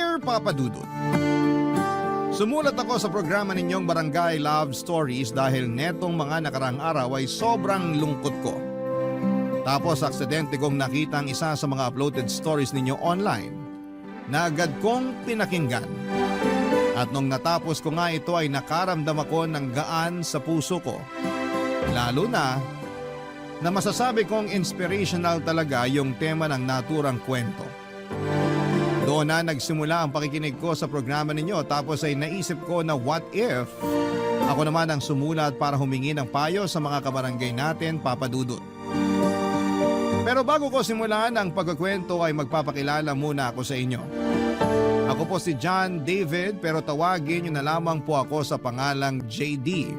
Dear Papa Dudut, sumulat ako sa programa ninyong Barangay Love Stories dahil netong mga nakarang araw ay sobrang lungkot ko. Tapos aksidente kong nakita ang isa sa mga uploaded stories ninyo online na agad kong pinakinggan. At nung natapos ko nga ito ay nakaramdam ako ng gaan sa puso ko. Lalo na masasabi kong inspirational talaga yung tema ng naturang kwento. Doon na nagsimula ang pakikinig ko sa programa ninyo tapos ay naisip ko na what if ako naman ang sumulat para humingi ng payo sa mga kabarangay natin, Papa Dudut. Pero bago ko simulan ang pagkukwento ay magpapakilala muna ako sa inyo. Ako po si John David pero tawagin niyo na lamang po ako sa pangalang JD.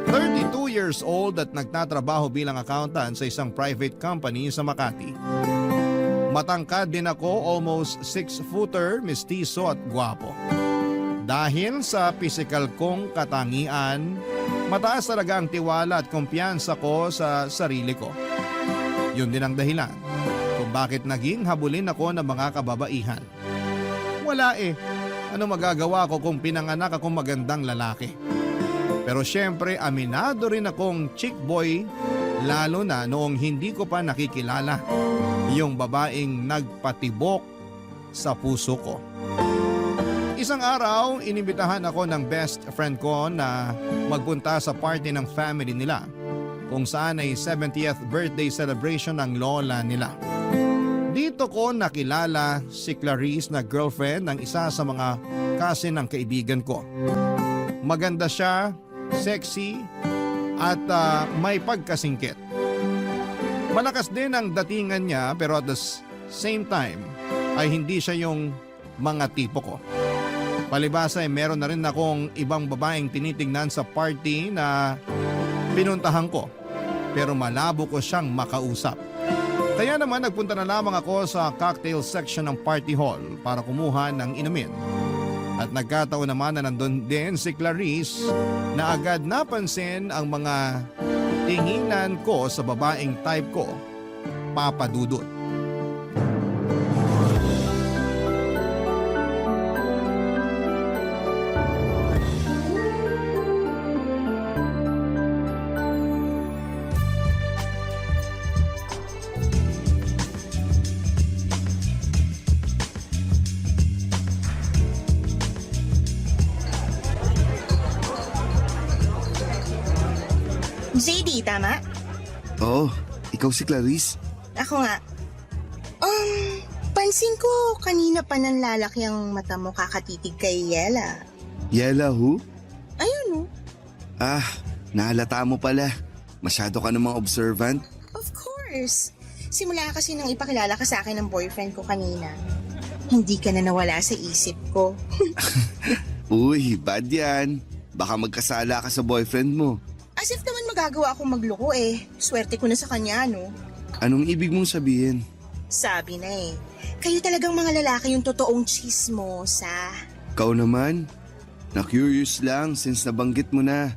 32 years old at nagtatrabaho bilang accountant sa isang private company sa Makati. Matangkad din ako, almost 6-footer, mestizo at gwapo. Dahil sa physical kong katangian, mataas talaga ang tiwala at kumpiyansa ko sa sarili ko. Yun din ang dahilan kung bakit naging habulin ako ng mga kababaihan. Wala ano magagawa ko kung pinanganak akong magandang lalaki? Pero syempre aminado rin akong chick boy lalo na noong hindi ko pa nakikilala yung babaeng nagpatibok sa puso ko. Isang araw, inimbitahan ako ng best friend ko na magpunta sa party ng family nila kung saan ay 70th birthday celebration ng lola nila. Dito ko nakilala si Clarice na girlfriend ng isa sa mga cousin ng kaibigan ko. Maganda siya, sexy at may pagkasingkit. Malakas din ang datingan niya pero at the same time ay hindi siya yung mga tipo ko. Palibasa ay meron na rin akong ibang babaeng tinitingnan sa party na pinuntahan ko pero malabo ko siyang makausap. Kaya naman nagpunta na lamang ako sa cocktail section ng party hall para kumuha ng inumin. At nagkataon naman na nandun din si Clarice na agad napansin ang mga tinginan ko sa babaeng type ko, Papa Dudut. JD, tama? Oo, ikaw si Clarice? Ako nga. Pansin ko kanina pa nang lalaki ang mata mo kakatitig kay Yela. Yela who? Ayun oh. Ah, nahalata mo pala. Masyado ka namang observant. Of course. Simula kasi nang ipakilala ka sa akin ng boyfriend ko kanina. Hindi ka na nawala sa isip ko. Uy, bad yan. Baka magkasala ka sa boyfriend mo. As if naman magagawa akong magloko Swerte ko na sa kanya, no? Anong ibig mong sabihin? Sabi na kayo talagang mga lalaki yung totoong chismosa. Ikaw naman? Na-curious lang since nabanggit mo na.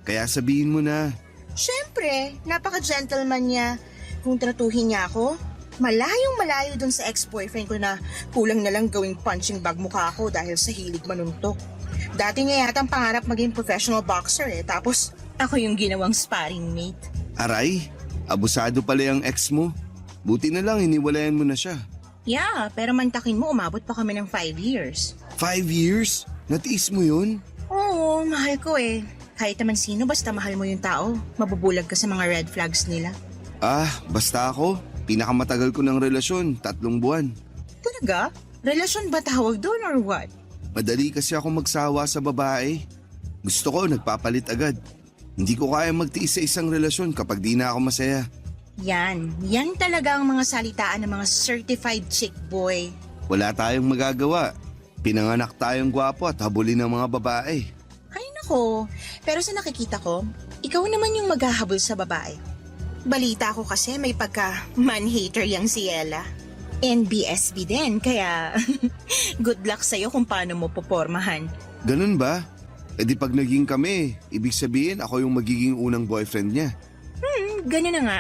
Kaya sabihin mo na. Siyempre, napaka-gentleman niya. Kung tratuhin niya ako, malayong malayo dun sa ex-boyfriend ko na kulang na lang gawing punching bag mukha ko dahil sa hilig manuntok. Dati nga yata ang pangarap maging professional boxer tapos ako yung ginawang sparring mate. Aray, abusado pala yung ex mo. Buti na lang iniwalayan mo na siya. Yeah, pero mantakin mo umabot pa kami ng 5 years. 5 years? Natiis mo yun? Oo, mahal ko Kahit naman sino basta mahal mo yung tao, mabubulag ka sa mga red flags nila. Ah, basta ako. Pinakamatagal ko ng relasyon, 3 buwan. Talaga? Relasyon ba tawag doon or what? Madali kasi ako magsawa sa babae. Gusto ko nagpapalit agad. Hindi ko kaya magtiis sa isang relasyon kapag di na ako masaya. Yan talaga ang mga salitaan ng mga certified chick boy. Wala tayong magagawa. Pinanganak tayong gwapo at habulin ng mga babae. Ay nako, pero sa nakikita ko, ikaw naman yung maghahabol sa babae. Balita ko kasi may pagka man-hater yang si Ella. NBSB din, kaya good luck sa'yo kung paano mo popormahan. Ganun ba? E di pag naging kami, ibig sabihin ako yung magiging unang boyfriend niya. Ganun na nga.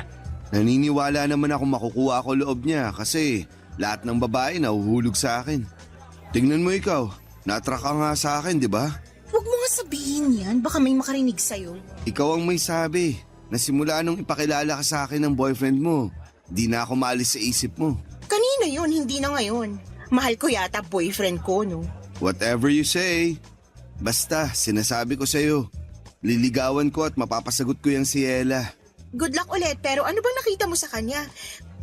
Naniniwala naman ako makukuha ako loob niya kasi Lahat ng babae nahuhulog sa akin. Tingnan mo ikaw, na-attract ka nga sa akin, di ba? Huwag mo nga sabihin yan, baka may makarinig sa'yo. Ikaw ang may sabi na simula nung ipakilala ka sa akin ng boyfriend mo, di na ako maalis sa isip mo. Kanina yun, hindi na ngayon. Mahal ko yata boyfriend ko, no? Whatever you say. Basta, sinasabi ko sa'yo, liligawan ko at mapapasagot ko yung si Ella. Good luck ulit, pero ano bang nakita mo sa kanya?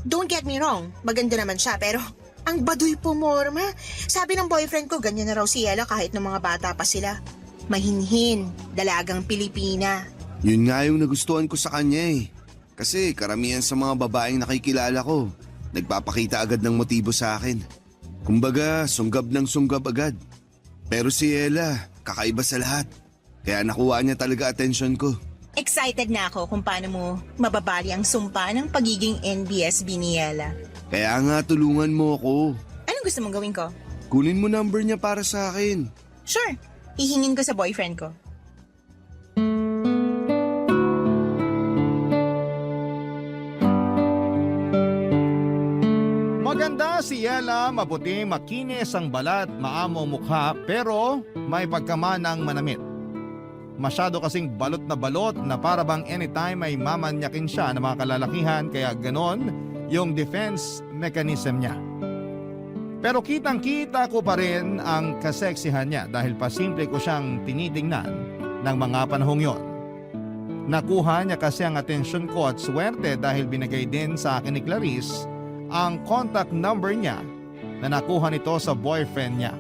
Don't get me wrong, maganda naman siya, pero ang baduy po, Morma. Sabi ng boyfriend ko, ganyan na raw si Ella kahit ng mga bata pa sila. Mahinhin, dalagang Pilipina. Yun nga yung nagustuhan ko sa kanya eh. Kasi karamihan sa mga babaeng nakikilala ko, nagpapakita agad ng motibo sa akin. Kumbaga, sunggab ng sunggab agad. Pero si Ella, kakaiba sa lahat. Kaya nakuha niya talaga atensyon ko. Excited na ako kung paano mo mababali ang sumpa ng pagiging NBSB ni Ella. Kaya nga tulungan mo ako. Anong gusto mong gawin ko? Kunin mo number niya para sa akin. Sure, hihingin ko sa boyfriend ko. Maganda si Ella, maputi, makinis ang balat, maamo mukha, pero may pagkamanang manamit. Masyado kasing balot na para bang anytime ay mamanyakin siya ng mga kalalakihan, kaya ganon yung defense mechanism niya. Pero kitang-kita ko pa rin ang kaseksihan niya dahil pasimple ko siyang tinitingnan ng mga panahong yon. Nakuha niya kasi ang atensyon ko at swerte dahil binigay din sa akin ni Clarice ang contact number niya na nakuha nito sa boyfriend niya.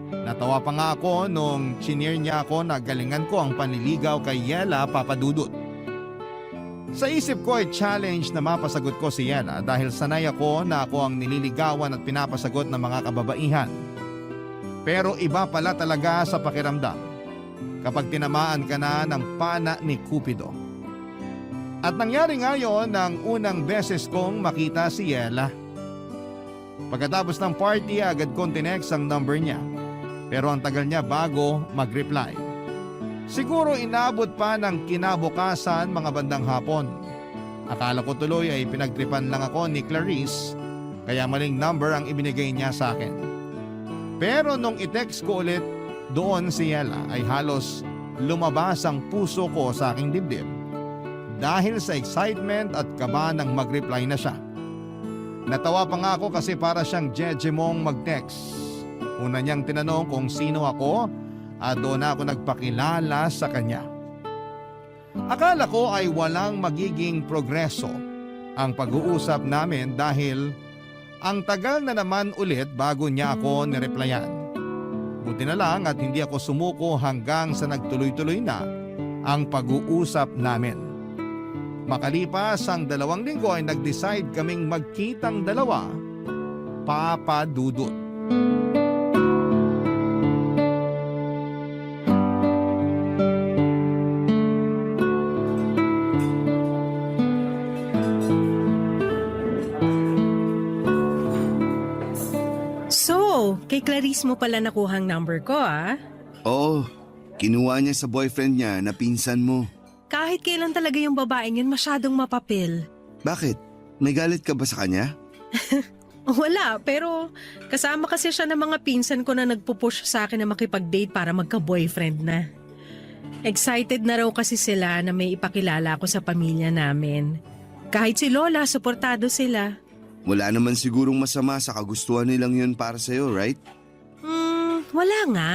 Natawa pa nga ako nung chineer niya ako na galingan ko ang panliligaw kay Yela Papadudut. Sa isip ko ay challenge na mapasagot ko si Yela dahil sanay ako na ako ang nililigawan at pinapasagot ng mga kababaihan. Pero iba pala talaga sa pakiramdam kapag tinamaan ka na ng pana ni Cupido. At nangyari nga yon ng unang beses kong makita si Yela. Pagkatapos ng party, agad kong tinext ang number niya. Pero ang tagal niya bago mag-reply. Siguro inabot pa ng kinabukasan mga bandang hapon. Akala ko tuloy ay pinagtripan lang ako ni Clarice, kaya maling number ang ibinigay niya sa akin. Pero nung i-text ko ulit doon si Yela ay halos lumabas ang puso ko sa aking dibdib. Dahil sa excitement at kaba nang mag-reply na siya. Natawa pa nga ako kasi para siyang jejemong mag-text. Una niyang tinanong kung sino ako at doon ako nagpakilala sa kanya. Akala ko ay walang magiging progreso ang pag-uusap namin dahil ang tagal na naman ulit bago niya ako nireplyan. Buti na lang at hindi ako sumuko hanggang sa nagtuloy-tuloy na ang pag-uusap namin. Makalipas ang 2 linggo ay nag-decide kaming magkitang dalawa, Papa Dudut. So, kay Clarice mo pala nakuhang number ko Oo, kinuha niya sa boyfriend niya na pinsan mo. Kahit kailan talaga yung babaeng yun masyadong mapapil. Bakit? May galit ka ba sa kanya? Wala, pero kasama kasi siya ng mga pinsan ko na nagpupush sa akin na makipag-date para magka-boyfriend na. Excited na raw kasi sila na may ipakilala ako sa pamilya namin. Kahit si Lola, suportado sila. Wala naman sigurong masama sa kagustuhan nilang yun para sa'yo, right? Wala nga.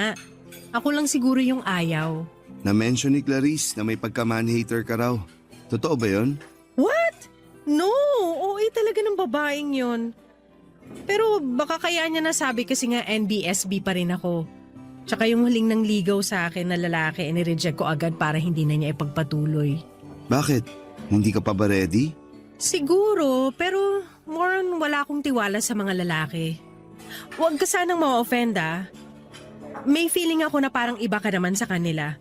Ako lang siguro yung ayaw. Na-mention ni Clarice na may pagka-man-hater ka raw. Totoo ba yun? What? No, OA talaga ng babaeng yun. Pero baka kaya niya nasabi kasi nga NBSB pa rin ako. Tsaka yung huling nang ligaw sa akin na lalaki, inireject ko agad para hindi na niya ipagpatuloy. Bakit? Hindi ka pa ba ready? Siguro, pero more on wala akong tiwala sa mga lalaki. Huwag ka sanang ma-offend May feeling ako na parang iba ka naman sa kanila.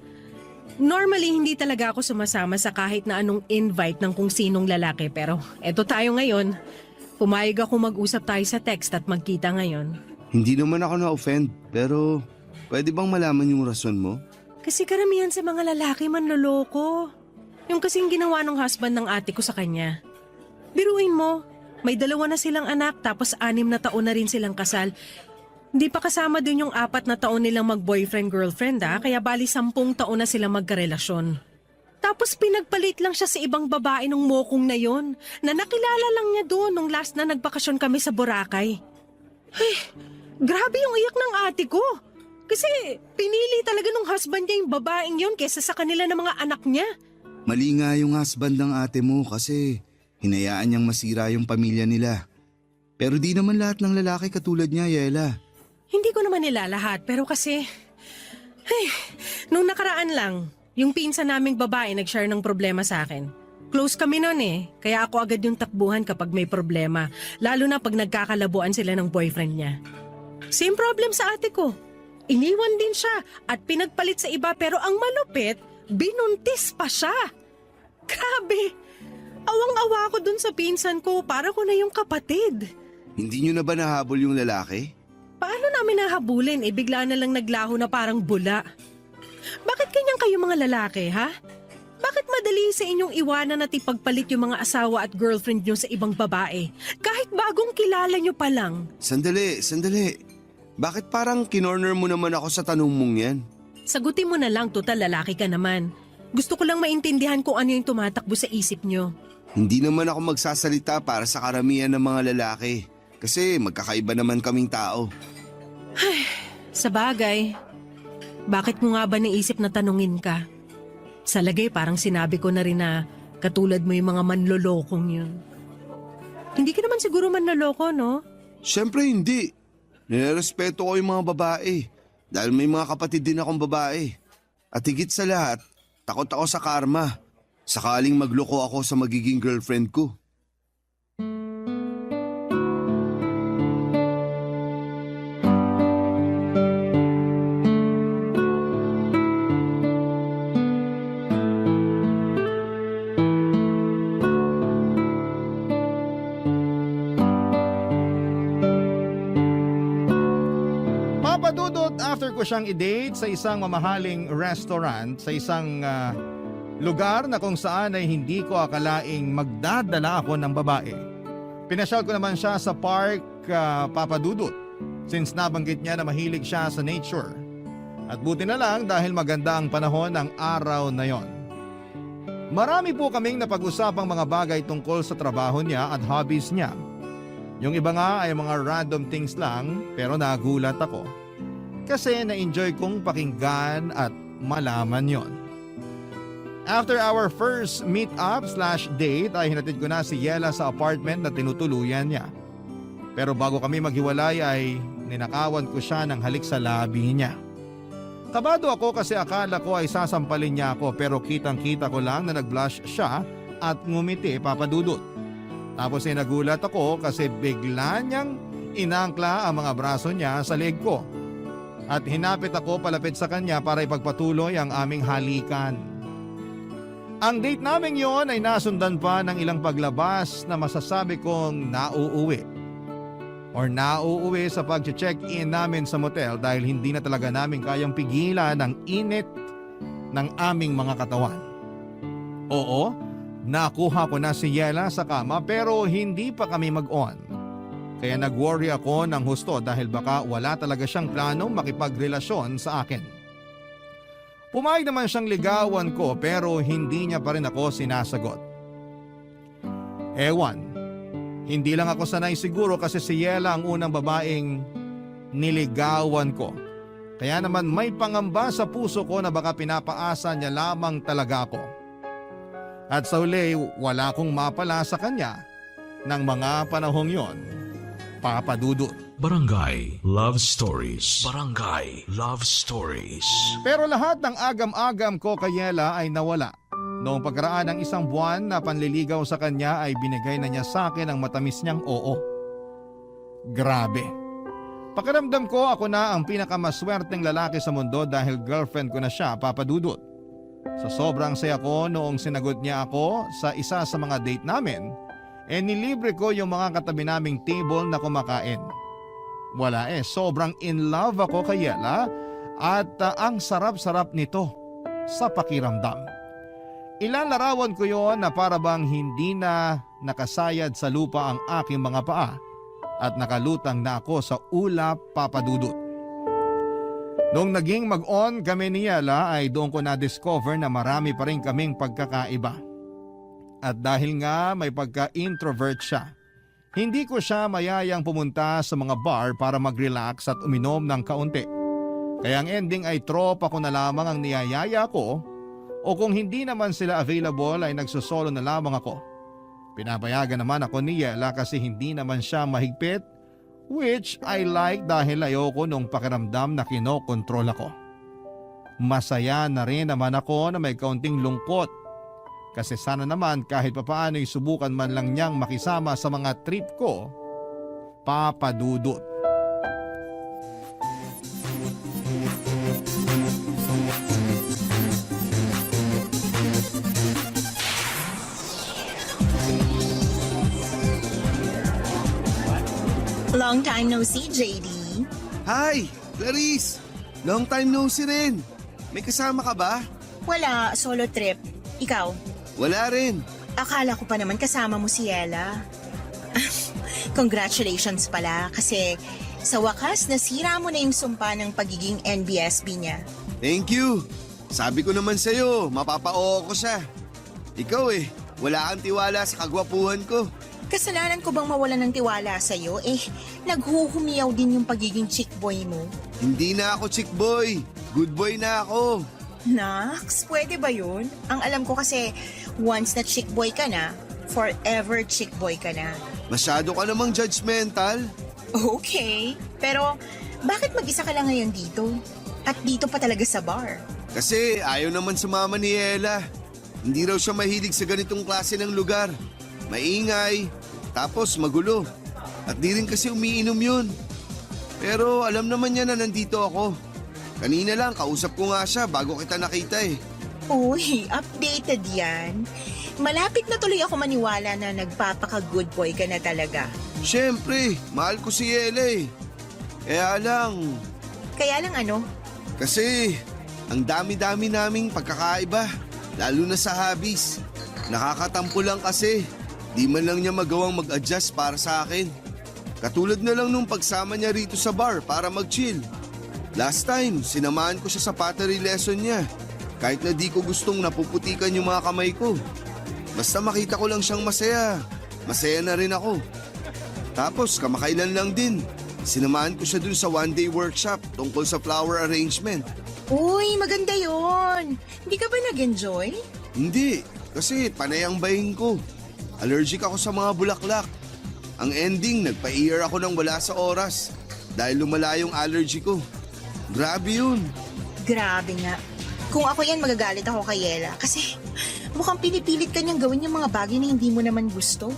Normally, hindi talaga ako sumasama sa kahit na anong invite ng kung sinong lalaki pero eto tayo ngayon. Pumayag ako mag-usap tayo sa text at magkita ngayon. Hindi naman ako na-offend, pero pwede bang malaman yung rason mo? Kasi karamihan sa mga lalaki manloloko. Yung kasing ginawa ng husband ng ate ko sa kanya. Biruin mo, May 2 na silang anak tapos 6 na taon na rin silang kasal. Hindi pa kasama dun yung 4 na taon nilang mag-boyfriend-girlfriend kaya bali 10 taon na silang magkarelasyon. Tapos pinagpalit lang siya sa ibang babae nung mokong na yon na nakilala lang niya doon nung last na nagbakasyon kami sa Boracay. Ay, grabe yung iyak ng ate ko. Kasi pinili talaga nung husband niya yung babaeng yon kesa sa kanila ng mga anak niya. Mali nga yung husband ng ate mo kasi hinayaan niyang masira yung pamilya nila. Pero di naman lahat ng lalaki katulad niya, Yela. Hindi ko naman nila lahat pero kasi... Ay, nung nakaraan lang, yung pinsan naming babae nag-share ng problema sa akin. Close kami nun kaya ako agad yung takbuhan kapag may problema, lalo na pag nagkakalabuan sila ng boyfriend niya. Same problem sa ate ko. Iniwan din siya at pinagpalit sa iba pero ang malupit, binuntis pa siya. Grabe! Awang-awa ako dun sa pinsan ko, para ko na yung kapatid. Hindi niyo na ba nahabol yung lalaki? Paano namin nahabulin bigla na lang naglaho na parang bula? Bakit ganyan kayo mga lalaki, ha? Bakit madali sa inyong iwanan at ipagpalit yung mga asawa at girlfriend nyo sa ibang babae? Kahit bagong kilala nyo pa lang. Sandali. Bakit parang kinorner mo naman ako sa tanong mong yan? Sagutin mo na lang, total lalaki ka naman. Gusto ko lang maintindihan kung ano yung tumatakbo sa isip nyo. Hindi naman ako magsasalita para sa karamihan ng mga lalaki. Kasi magkakaiba naman kaming tao. Sa bagay, bakit mo nga ba naisip na tanungin ka? Sa lagay parang sinabi ko na rin na katulad mo yung mga manlolokong yun. Hindi ka naman siguro manloloko, no? Siyempre hindi. Nirerespeto ko yung mga babae. Dahil may mga kapatid din akong babae. At higit sa lahat, takot ako sa karma. Sakaling magloko ako sa magiging girlfriend ko. Papadudot after ko siyang i-date sa isang mamahaling restaurant sa isang lugar na kung saan ay hindi ko akalaing magdadala ako ng babae. Pinasyal ko naman siya sa park, Papadudot, since nabanggit niya na mahilig siya sa nature. At buti na lang dahil maganda ang panahon ng araw na yon. Marami po kaming napag-usapang mga bagay tungkol sa trabaho niya at hobbies niya. Yung iba nga ay mga random things lang pero nagulat ako. Kasi na-enjoy kong pakinggan at malaman yon. After our first meet-up/date ay hinatid ko na si Yela sa apartment na tinutuluyan niya. Pero bago kami maghiwalay ay ninakawan ko siya ng halik sa labi niya. Kabado ako kasi akala ko ay sasampalin niya ako pero kitang-kita ko lang na nag-blush siya at ngumiti, Papadudot. Tapos ay nagulat ako kasi bigla niyang inangkla ang mga braso niya sa leg ko. At hinapit ako palapit sa kanya para ipagpatuloy ang aming halikan. Ang date naming yon ay nasundan pa ng ilang paglabas na masasabi kong nauuwi. Or nauuwi sa pag-check-in namin sa motel dahil hindi na talaga namin kayang pigilan ang init ng aming mga katawan. Oo, nakuha ko na si Yela sa kama pero hindi pa kami mag-on. Kaya nag-worry ako ng husto dahil baka wala talaga siyang planong makipagrelasyon sa akin. Pumayag naman siyang ligawan ko pero hindi niya pa rin ako sinasagot. Ewan, hindi lang ako sanay siguro kasi si Yela ang unang babaeng niligawan ko. Kaya naman may pangamba sa puso ko na baka pinapaasa niya lamang talaga ako. At sa huli, wala akong mapala sa kanya ng mga panahong yon. Papadudot. Barangay Love Stories. Barangay Love Stories. Pero lahat ng agam-agam ko kay Yela ay nawala. Noong pagkaraan ng isang buwan na panliligaw sa kanya ay binigay na niya sa akin ang matamis niyang oo. Grabe. Pakiramdam ko ako na ang pinakamaswerteng lalaki sa mundo dahil girlfriend ko na siya, Papadudot. Sa sobrang saya ko noong sinagot niya ako sa isa sa mga date namin, nilibre ko yung mga katabi naming table na kumakain. Wala sobrang in love ako kay Yela at ang sarap-sarap nito sa pakiramdam. Ilang larawan ko yon na para bang hindi na nakasayad sa lupa ang aking mga paa at nakalutang na ako sa ulap, Papa Dudut. Noong naging mag-on kami ni Yela ay doon ko na-discover na marami pa rin kaming pagkakaiba. At dahil nga may pagka-introvert siya, hindi ko siya mayayang pumunta sa mga bar para mag-relax at uminom ng kaunti. Kaya ang ending ay tropa ko na lamang ang niyayaya ko o kung hindi naman sila available ay nagsusolo na lamang ako. Pinapayagan naman ako ni Yela kasi hindi naman siya mahigpit, which I like dahil ayoko nung pakiramdam na kinokontrol ako. Masaya na rin naman ako na may kaunting lungkot kasi sana naman kahit papaano ay subukan man lang niyang makisama sa mga trip ko, Papa Dudut. Long time no see, JD. Hi, Clarice! Long time no see rin. May kasama ka ba? Wala, solo trip. Ikaw? Wala rin. Akala ko pa naman kasama mo si Yela. Congratulations pala kasi sa wakas nasira mo na yung sumpa ng pagiging NBSB niya. Thank you. Sabi ko naman sa'yo, mapapa-oo ko siya. Ikaw wala kang tiwala sa kagwapuhan ko. Kasalanan ko bang mawalan ng tiwala sa'yo? Naghuhumiyaw din yung pagiging chick boy mo. Hindi na ako chick boy. Good boy na ako. Nax, pwede ba yun? Ang alam ko kasi once na chick boy ka na, forever chick boy ka na. Masyado ka namang judgmental. Okay, pero bakit mag-isa ka lang ngayon dito? At dito pa talaga sa bar? Kasi ayaw naman sumama ni Ella. Hindi raw siya mahilig sa ganitong klase ng lugar. Maingay, tapos magulo. At di rin kasi umiinom yun. Pero alam naman niya na nandito ako. Kanina lang, kausap ko nga siya bago kita nakita Uy, updated yan. Malapit na tuloy ako maniwala na nagpapaka-good boy ka na talaga. Siyempre, mahal ko si Ella Kaya lang, Kaya lang ano? kasi ang dami-dami naming pagkakaiba. Lalo na sa hobbies. Nakakatampo lang kasi. Di man lang niya magawang mag-adjust para sa akin. Katulad na lang nung pagsama niya rito sa bar para mag-chill. Last time, sinamahan ko siya sa pottery lesson niya. Kahit na di ko gustong napuputikan yung mga kamay ko. Basta makita ko lang siyang masaya. Masaya na rin ako. Tapos kamakailan lang din, sinamahan ko siya dun sa one-day workshop tungkol sa flower arrangement. Uy, maganda yon. Hindi ka ba nag-enjoy? Hindi, kasi panay ang bahin ko. Allergic ako sa mga bulaklak. Ang ending, nagpa-ear ako ng wala sa oras dahil lumala yung allergy ko. Grabe yun. Grabe nga. Kung ako yan, magagalit ako kay Yela. Kasi mukhang pinipilit ka niyang gawin yung mga bagay na hindi mo naman gusto.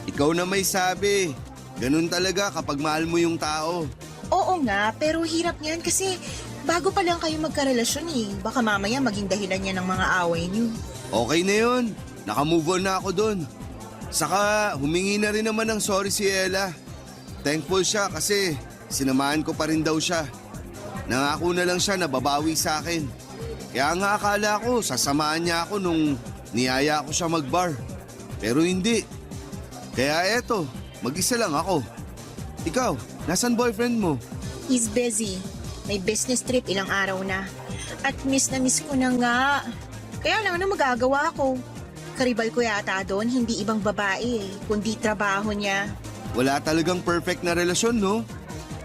Ikaw na may sabi. Ganun talaga kapag mahal mo yung tao. Oo nga, pero hirap niyan kasi bago pa lang kayo magkarelasyon Baka mamaya maging dahilan niya ng mga away niyo. Okay na yun. Nakamove on na ako dun. Saka humingi na rin naman ng sorry si Ella. Thankful siya kasi sinamahan ko pa rin daw siya. Nangako na lang siya na babawi sa akin. Kaya nga akala ko sasamahan niya ako nung niyaya ko siya mag-bar. Pero hindi. Kaya eto, mag-isa lang ako. Ikaw, nasan boyfriend mo? He's busy. May business trip ilang araw na. At miss na miss ko na nga. Kaya lang ano magagawa ko? Karibal ko yata doon, hindi ibang babae kundi trabaho niya. Wala talagang perfect na relasyon, no?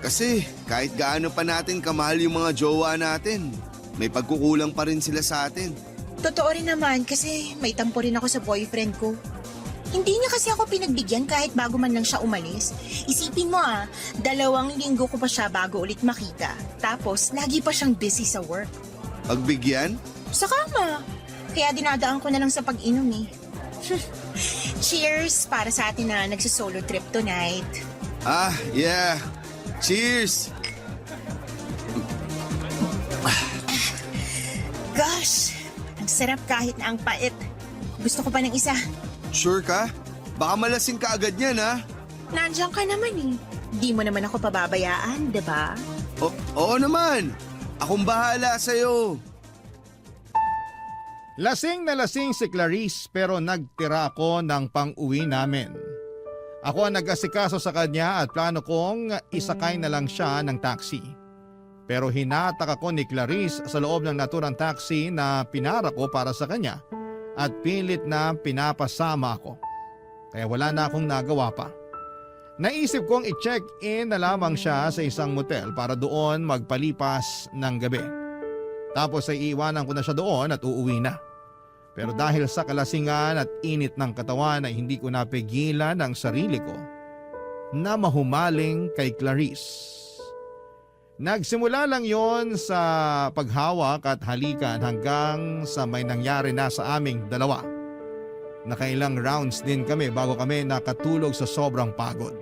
Kasi kahit gaano pa natin kamahal yung mga jowa natin, may pagkukulang pa rin sila sa atin. Totoo rin naman kasi may tampo rin ako sa boyfriend ko. Hindi niya kasi ako pinagbigyan kahit bago man lang siya umalis. Isipin mo 2 linggo ko pa siya bago ulit makita. Tapos lagi pa siyang busy sa work. Pagbigyan? Sa kama. Kaya dinadaan ko na lang sa pag-inom Cheers para sa atin na nagsisolo trip tonight. Ah, yeah. Cheers! Gosh, ang sarap kahit na ang pait. Gusto ko pa ng isa. Sure ka? Baka malasing ka agad yan, ha? Nandiyan ka naman Di mo naman ako pababayaan, diba? Oo naman. Akong bahala sa'yo. Lasing na lasing si Clarice pero nagtira ako ng pang-uwi namin. Ako ang nag-asikaso sa kanya at plano kong isakay na lang siya ng taxi. Pero hinatak ako ni Clarice sa loob ng naturang taxi na pinara ko para sa kanya at pilit na pinapasama ako. Kaya wala na akong nagawa pa. Naisip kong i-check-in na lamang siya sa isang motel para doon magpalipas ng gabi. Tapos ay iiwanan ko na siya doon at uuwi na. Pero dahil sa kalasingan at init ng katawan ay hindi ko napigilan ang sarili ko na mahumaling kay Clarice. Nagsimula lang yon sa paghawak at halikan hanggang sa may nangyari na sa aming dalawa. Nakailang rounds din kami bago kami nakatulog sa sobrang pagod.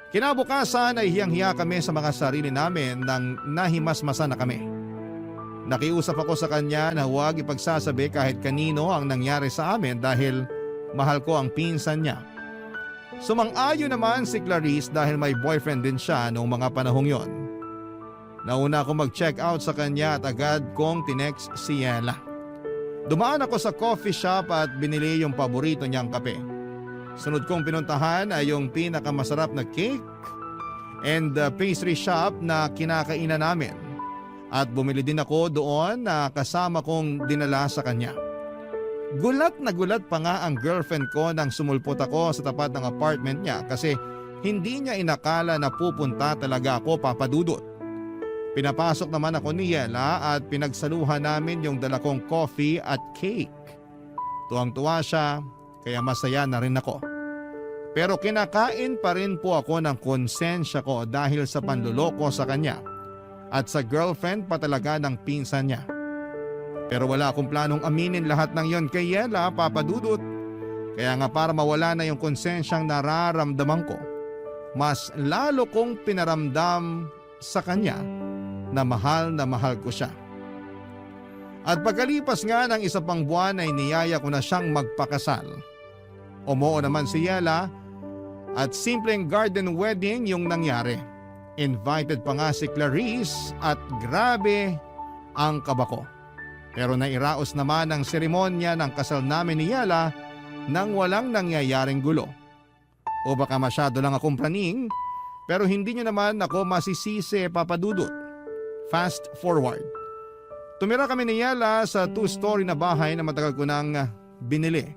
Kinabukasan ay hiyang-hiya kami sa mga sarili namin nang nahimasmasa na kami. Nakiusap ako sa kanya na huwag ipagsasabi kahit kanino ang nangyari sa amin dahil mahal ko ang pinsan niya. Sumang-ayon naman si Clarice dahil may boyfriend din siya noong mga panahong yon. Nauna ako mag-check out sa kanya at agad kong tinext si Yela. Dumaan ako sa coffee shop at binili yung paborito niyang kape. Sunod kong pinuntahan ay yung pinakamasarap na cake and pastry shop na kinakainan namin. At bumili din ako doon na kasama kong dinala sa kanya. Gulat na gulat pa nga ang girlfriend ko nang sumulpot ako sa tapat ng apartment niya kasi hindi niya inakala na pupunta talaga ako, Papa Dudut. Pinapasok naman ako ni Yela at pinagsaluhan namin yung dala kong coffee at cake. Tuwang-tuwa siya kaya masaya na rin ako. Pero kinakain pa rin po ako ng konsensya ko dahil sa panluloko sa kanya at sa girlfriend pa talaga ng pinsan niya. Pero wala akong planong aminin lahat ng yon kay Yela, Papa Dudut. Kaya nga para mawala na yung konsensyang nararamdaman ko, mas lalo kong pinaramdam sa kanya na mahal ko siya. At pagkalipas nga ng isa pang buwan ay niyaya ko na siyang magpakasal. Umoo naman si Yela at simpleng garden wedding yung nangyari. Invited pa nga si Clarice at grabe ang kaba ko. Pero nairaos naman ang seremonya ng kasal namin ni Yela nang walang nangyayaring gulo. O baka masyado lang akong praning, pero hindi niyo naman ako masisisi, Papa Dudut. Fast forward. Tumira kami ni Yela sa 2-story na bahay na matagal ko nang binili.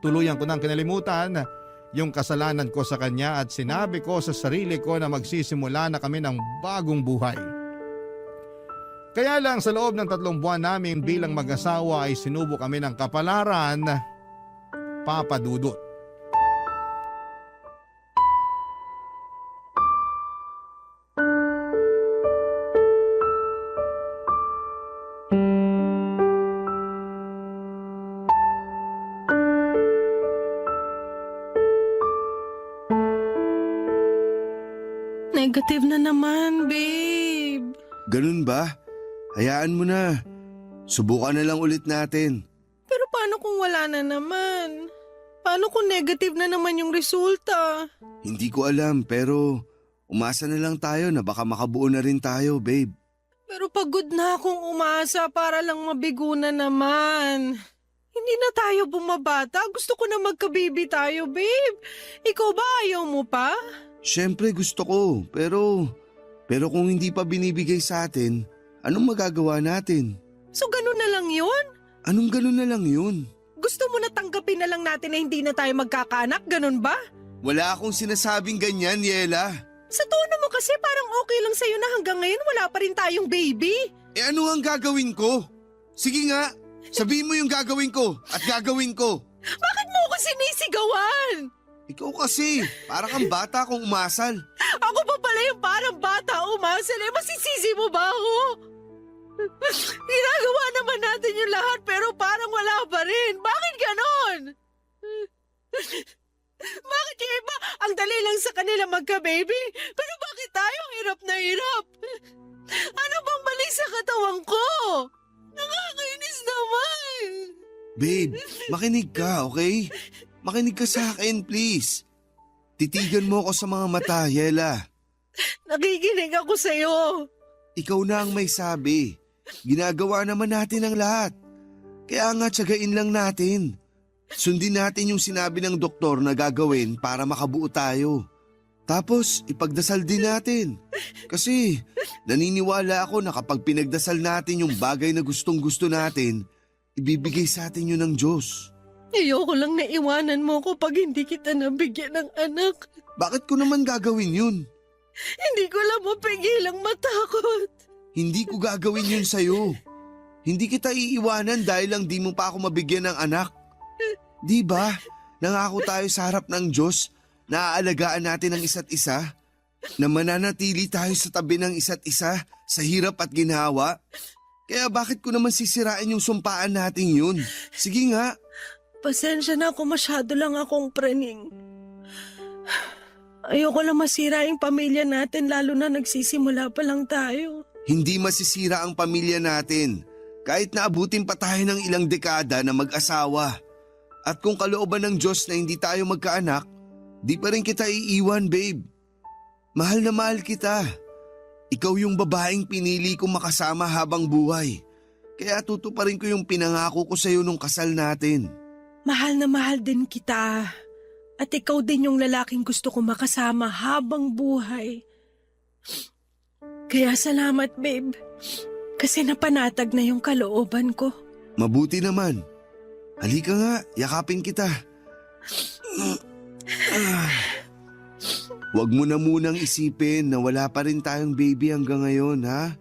Tuluyan ko nang kinalimutan yung kasalanan ko sa kanya at sinabi ko sa sarili ko na magsisimula na kami ng bagong buhay. Kaya lang sa loob ng 3 buwan namin bilang mag-asawa ay sinubo kami ng kapalaran, Papa Dudut. Negative na naman, babe. Ganun ba? Hayaan mo na. Subukan na lang ulit natin. Pero paano kung wala na naman? Paano kung negative na naman yung resulta? Hindi ko alam pero umasa na lang tayo na baka makabuo na rin tayo, babe. Pero pagod na akong umasa para lang mabigo na naman. Hindi na tayo bumabata. Gusto ko na magka-baby tayo, babe. Ikaw ba ayaw mo pa? Siyempre gusto ko, pero kung hindi pa binibigay sa atin, anong magagawa natin? So ganun na lang yun? Anong ganun na lang yun? Gusto mo na tanggapin na lang natin na hindi na tayo magkakaanak, ganun ba? Wala akong sinasabing ganyan, Yela. Sa tono mo kasi parang okay lang sa'yo na hanggang ngayon wala pa rin tayong baby. Eh ano ang gagawin ko? Sige nga, sabihin mo yung gagawin ko at gagawin ko. Bakit mo ako sinisigawan? Ikaw kasi, para kang bata kung umasal. Ako pa pala yung parang bata umasal eh. Masisisi mo ba ako? Ginagawa naman natin yung lahat pero parang wala pa rin. Bakit ganon? Bakit yung iba ang dali lang sa kanila magka-baby? Pero bakit tayo hirap na hirap? Ano bang mali sa katawan ko? Nakakainis naman. Babe, makinig ka, okay? Makinig ka sa akin, please. Titigan mo ako sa mga mata, Yela. Nakikinig ako sa'yo. Ikaw na ang may sabi. Ginagawa naman natin ang lahat. Kaya nga tsagain lang natin. Sundin natin yung sinabi ng doktor na gagawin para makabuo tayo. Tapos ipagdasal din natin. Kasi naniniwala ako na kapag pinagdasal natin yung bagay na gustong-gusto natin, ibibigay sa atin yun ng Diyos. Ayoko lang na iwanan mo ko pag hindi kita nabigyan ng anak. Bakit ko naman gagawin yun? Hindi ko lang mapigilang matakot. Hindi ko gagawin yun sa'yo. Hindi kita iiwanan dahil lang di mo pa ako mabigyan ng anak. Di ba? Nangako tayo sa harap ng Diyos na aalagaan natin ang isa't isa, na mananatili tayo sa tabi ng isa't isa sa hirap at ginhawa. Kaya bakit ko naman sisirain yung sumpaan natin yun? Sige nga. Pasensya na ako, masyado lang akong praning. Ayoko lang masira yung pamilya natin, lalo na nagsisimula pa lang tayo. Hindi masisira ang pamilya natin kahit naabutin pa tayo ng ilang dekada na mag-asawa. At kung kalooban ng Diyos na hindi tayo magkaanak, di pa rin kita iiwan, babe. Mahal na mahal kita. Ikaw yung babaeng pinili kong makasama habang buhay. Kaya tutuparin ko yung pinangako ko sa'yo nung kasal natin. Mahal na mahal din kita. At ikaw din yung lalaking gusto ko makasama habang buhay. Kaya salamat, babe. Kasi napanatag na yung kalooban ko. Mabuti naman. Halika nga, yakapin kita. Huwag mo na munang isipin na wala pa rin tayong baby hanggang ngayon, ha?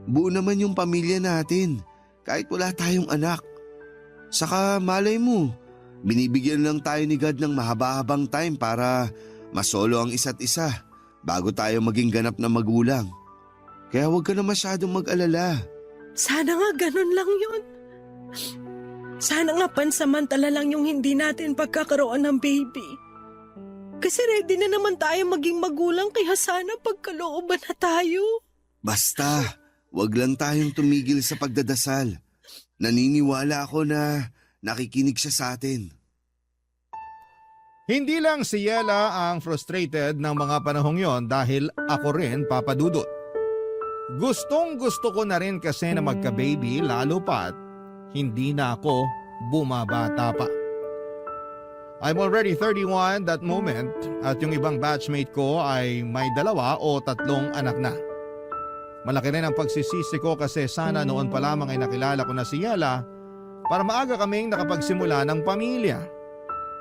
Buo naman yung pamilya natin, kahit wala tayong anak. Saka malay mo, binibigyan lang tayo ni God ng mahaba-habang time para masolo ang isa't isa bago tayo maging ganap na magulang. Kaya huwag ka na masyadong mag-alala. Sana nga ganun lang yun. Sana nga pansamantala lang yung hindi natin pagkakaroon ng baby. Kasi ready na naman tayo maging magulang, kaya sana pagkalooban na tayo. Basta, huwag lang tayong tumigil sa pagdadasal. Naniniwala ako na nakikinig siya sa atin. Hindi lang si Yela ang frustrated ng mga panahong yon dahil ako rin, Papa Dudut. Gustong gusto ko na rin kasi na magka-baby, lalo pa't hindi na ako bumabata pa. I'm already 31 that moment at yung ibang batchmate ko ay may 2 o 3 anak na. Malaki rin ang pagsisisi ko kasi sana noon pa lamang ay nakilala ko na si Yela para maaga kaming nakapagsimula ng pamilya.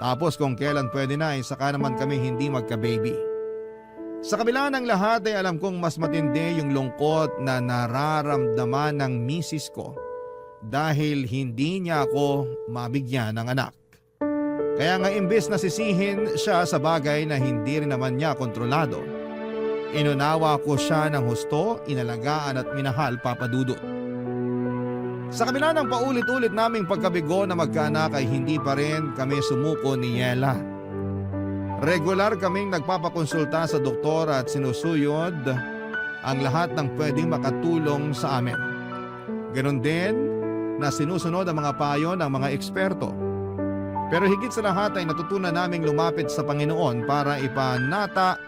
Tapos kung kailan pwede na ay saka naman kami hindi magka-baby. Sa kabila ng lahat ay alam kong mas matindi yung lungkot na nararamdaman ng misis ko dahil hindi niya ako mabigyan ng anak. Kaya nga imbes na sisihin siya sa bagay na hindi rin naman niya kontrolado, inunawa ko siya ng husto, inalagaan at minahal, Papa Dudut. Sa kabila ng paulit-ulit naming pagkabigo na magkaanak ay hindi pa rin kami sumuko ni Yela. Regular kaming nagpapakonsulta sa doktor at sinusuyod ang lahat ng pwedeng makatulong sa amin. Ganon din na sinusunod ang mga payo ng mga eksperto. Pero higit sa lahat ay natutunan naming lumapit sa Panginoon para ipanata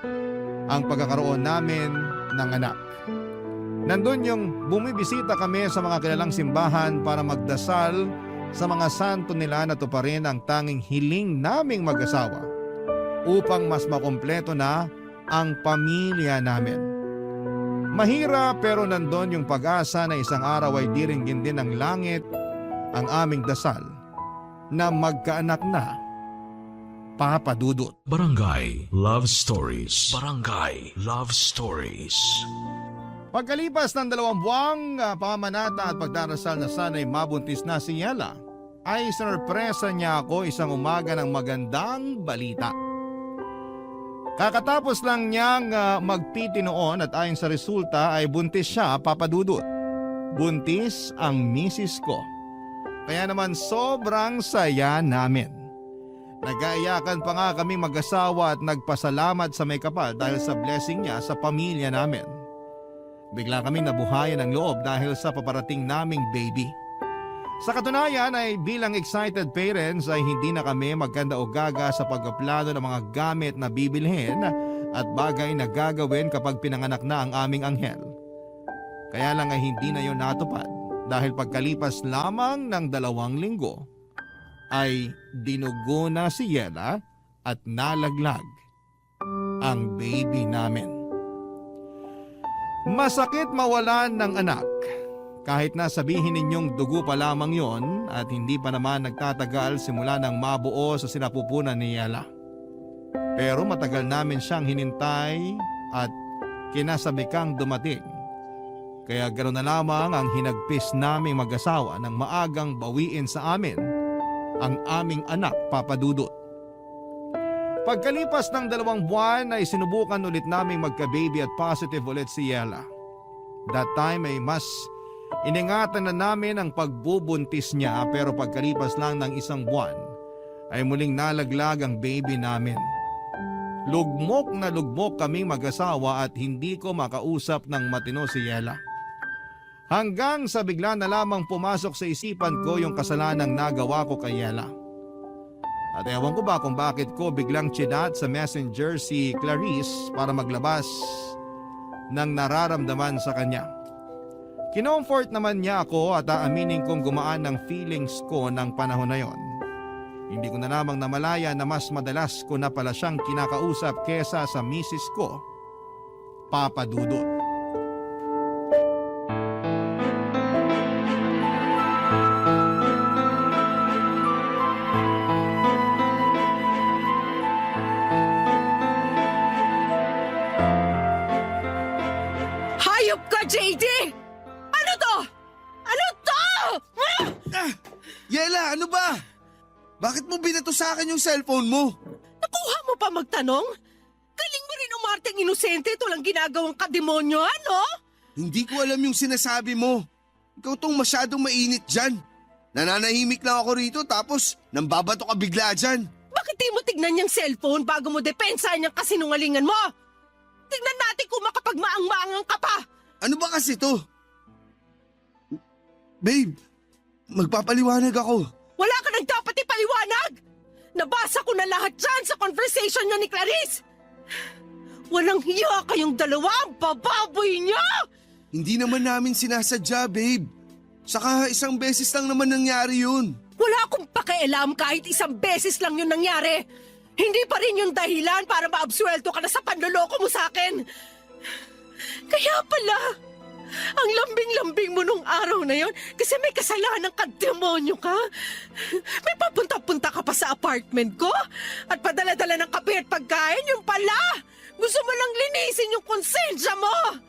ang pagkakaroon namin ng anak. Nandun yung bumibisita kami sa mga kilalang simbahan para magdasal sa mga santo nila na tuparin ang tanging hiling naming mag-asawa upang mas makumpleto na ang pamilya namin. Mahirap pero nandun yung pag-asa na isang araw ay diringgin din ng langit ang aming dasal na magkaanak na, Papa Dudut. Barangay Love Stories. Barangay Love Stories. Pagkalipas ng 2 buwang pamanata at pagdarasal na sana'y mabuntis na si Yela, ay sorpresa niya ako isang umaga ng magandang balita. Kakatapos lang niyang magpiti noon at ayon sa resulta ay buntis siya, Papa Dudut. Buntis ang misis ko. Kaya naman sobrang saya namin. Nag-aayakan pa nga kami mag-asawa at nagpasalamat sa may kapal dahil sa blessing niya sa pamilya namin. Bigla kaming nabuhayan ng loob dahil sa paparating naming baby. Sa katunayan ay bilang excited parents ay hindi na kami magkanda o gaga sa pagpaplano ng mga gamit na bibilhin at bagay na gagawin kapag pinanganak na ang aming anghel. Kaya lang ay hindi na yon natupad dahil pagkalipas lamang ng 2 linggo ay dinugo na si Yela at nalaglag ang baby namin. Masakit mawalan ng anak. Kahit na sabihin ninyong dugo pa lamang yon at hindi pa naman nagtatagal simula nang mabuo sa sinapupunan ni Yela. Pero matagal namin siyang hinintay at kinasabikang dumating. Kaya ganoon na lamang ang hinagpis naming mag-asawa nang maagang bawiin sa amin ang aming anak, Papa Dudut. Pagkalipas ng 2 buwan ay sinubukan ulit naming magka-baby at positive ulit si Yela. That time ay mas iningatan na namin ang pagbubuntis niya pero pagkalipas lang ng 1 buwan ay muling nalaglag ang baby namin. Lugmok na lugmok kaming mag-asawa at hindi ko makausap ng matino si Yela. Hanggang sa bigla na lamang pumasok sa isipan ko yung kasalanang nagawa ko kay Yela. At ewan ko ba kung bakit ko biglang chinat sa messenger si Clarice para maglabas ng nararamdaman sa kanya. Kinomfort naman niya ako at aaminin kong gumaan ng feelings ko ng panahon na yon. Hindi ko na lamang namalaya na mas madalas ko na pala siyang kinakausap kesa sa misis ko, Papa Dudut. Hayop ka, JD! Ano to? Ano to? Yela, ano ba? Bakit mo binato sa akin yung cellphone mo? Nakuha mo pa magtanong? Galing mo rin umarteng inosente, ito lang ginagawang kademonyo, ano? Hindi ko alam yung sinasabi mo. Ikaw tong masyadong mainit dyan. Nananahimik lang ako rito tapos nambabato ka bigla dyan. Bakit di mo tignan yung cellphone bago mo depensahan yung kasinungalingan mo? Tignan natin kung makapagmaang-maangang ka pa! Ano ba kasi to? Babe, magpapaliwanag ako. Wala ka nang dapat ipaliwanag! Nabasa ko na lahat dyan sa conversation niya ni Clarice! Walang hiya kayong dalawa, ang bababoy niyo! Hindi naman namin sinasadya, babe. Saka 1 beses lang naman nangyari yun. Wala akong pakialam kahit 1 beses lang yun nangyari. Hindi pa rin yung dahilan para maabsuelto ka na sa panloloko mo sa akin. Kaya pala, ang lambing-lambing mo nung araw na yon kasi may kasalanan ka, demonyo ka. May papunta-punta ka pa sa apartment ko at padala-dala ng kape at pagkain, yung pala. Gusto mo lang linisin yung konsensya mo.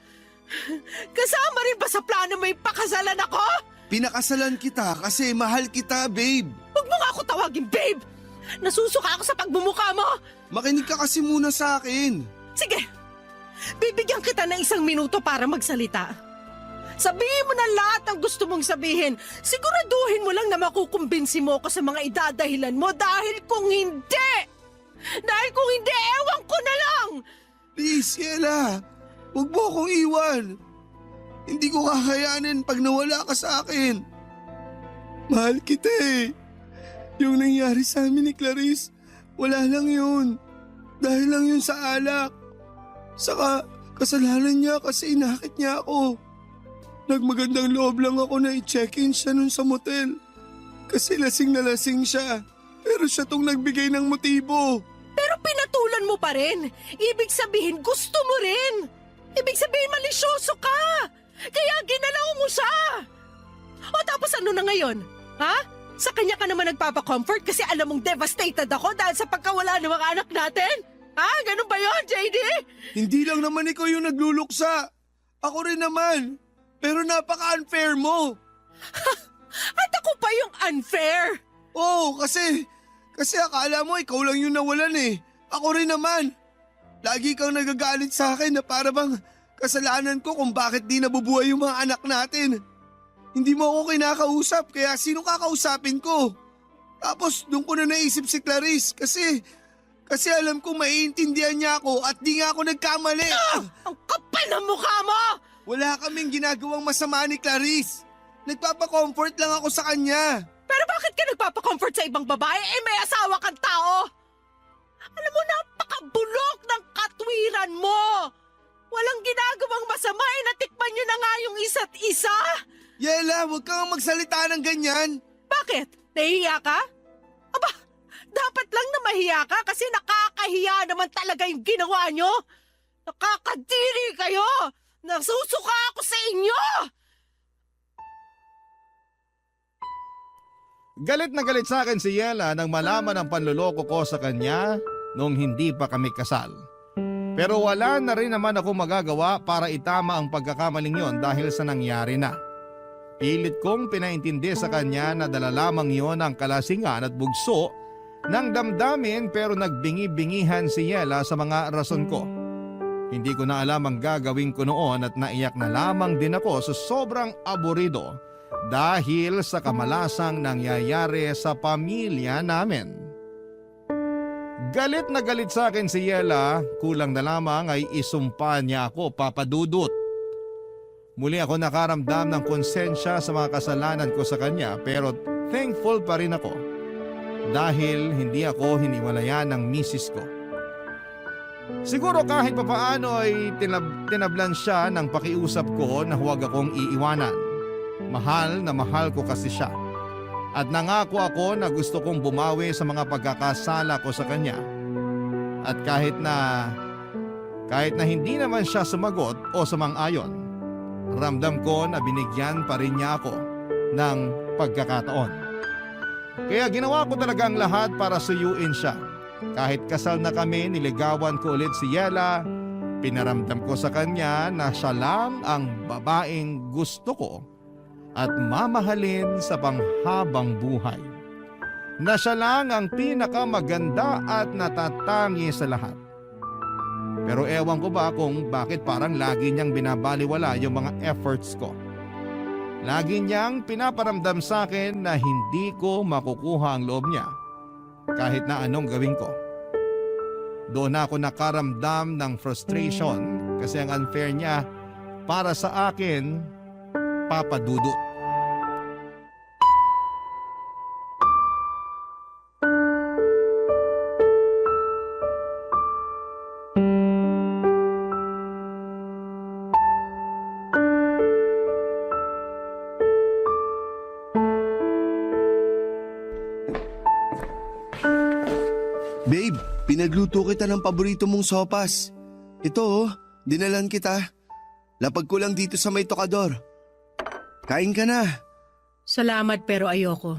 Kasama rin ba sa plano may pakasalan ako? Pinakasalan kita kasi mahal kita, babe. Huwag mo nga ako tawagin, babe. Nasusuka ako sa pagbumuka mo. Makinig ka kasi muna sa akin. Sige, bibigyan kita ng 1 minuto para magsalita. Sabihin mo na lahat ng gusto mong sabihin. Siguraduhin mo lang na makukumbinsi mo ako sa mga idadahilan mo dahil kung hindi, ewan ko na lang. Please, Yela. Huwag mo akong iwan. Hindi ko kakayanin pag nawala ka sa akin. Mahal kita eh. Yung nangyari sa amin ni Clarice, wala lang yun. Dahil lang yun sa alak. Saka kasalanan niya kasi inakit niya ako. Nagmagandang loob lang ako na i-check-in siya nun sa motel. Kasi lasing na lasing siya. Pero siya tong nagbigay ng motibo. Pero pinatulan mo pa rin. Ibig sabihin gusto mo rin. Ibig sabihin malisyoso ka. Kaya ginalaw mo siya. O tapos ano na ngayon? Ha? Sa kanya ka naman nagpapa-comfort kasi alam mong devastated ako dahil sa pagkawala ng mga anak natin? Ha? Ganun ba yun, JD? Hindi lang naman ikaw yung nagluluksa. Ako rin naman. Pero napaka-unfair mo. At ako pa yung unfair? Oo, kasi akala mo ikaw lang yung nawalan eh. Ako rin naman. Lagi kang nagagalit sa akin na para bang kasalanan ko kung bakit di nabubuhay yung mga anak natin. Hindi mo ako kinakausap kaya sino kakausapin ko? Tapos doon ko na naisip si Clarice kasi alam ko maiintindihan niya ako at di nga ako nagkamali. Ang kapal ng mukha mo! Wala kaming ginagawang masama ni Clarice. Nagpapa-comfort lang ako sa kanya. Pero bakit ka nagpapa-comfort sa ibang babae? May asawa kang tao! Alam mo, napakabulok ng katwiran mo! Walang ginagawang masama natikman nyo na nga yung isa't isa! Yela, huwag kang magsalita ng ganyan. Bakit? Nahihiya ka? Aba, dapat lang na mahiya ka kasi nakakahiya naman talaga yung ginawa nyo. Nakakadiri kayo! Nasusuka ako sa inyo! Galit na galit sa akin si Yela nang malaman ang panluloko ko sa kanya noong hindi pa kami kasal. Pero wala na rin naman ako magagawa para itama ang pagkakamaling yon dahil sa nangyari na. Pilit kong pinaintindi sa kanya na dala lamang yon ang kalasingan at bugso ng damdamin pero nagbingi-bingihan si Yela sa mga rason ko. Hindi ko na alam ang gagawin ko noon at naiyak na lamang din ako sa sobrang aburido dahil sa kamalasang nangyayari sa pamilya namin. Galit na galit sa akin si Yela, kulang na lamang ay isumpa niya ako, Papa Dudut. Muli ako nakaramdam ng konsensya sa mga kasalanan ko sa kanya pero thankful pa rin ako dahil hindi ako hiniwalayan ng misis ko. Siguro kahit papaano ay tinablan siya ng pakiusap ko na huwag akong iiwanan. Mahal na mahal ko kasi siya. At nangako ako na gusto kong bumawi sa mga pagkakasala ko sa kanya. At kahit na hindi naman siya sumagot o sumang-ayon, ramdam ko na binigyan pa rin niya ako ng pagkakataon. Kaya ginawa ko talaga ang lahat para suyuin siya. Kahit kasal na kami, niligawan ko ulit si Yela. Pinaramdam ko sa kanya na siya lang ang babaeng gusto ko at mamahalin sa panghabang buhay. Na siya lang ang pinakamaganda at natatangi sa lahat. Pero ewan ko ba kung bakit parang lagi niyang binabaliwala yung mga efforts ko. Lagi niyang pinaparamdam sa akin na hindi ko makukuha ang loob niya kahit na anong gawin ko. Doon ako nakaramdam ng frustration kasi ang unfair niya para sa akin, Papa Dudut. Babe, pinagluto kita ng paborito mong sopas. Ito dinalan kita. Lapag ko lang dito sa may tokador. Kain ka na. Salamat pero ayoko.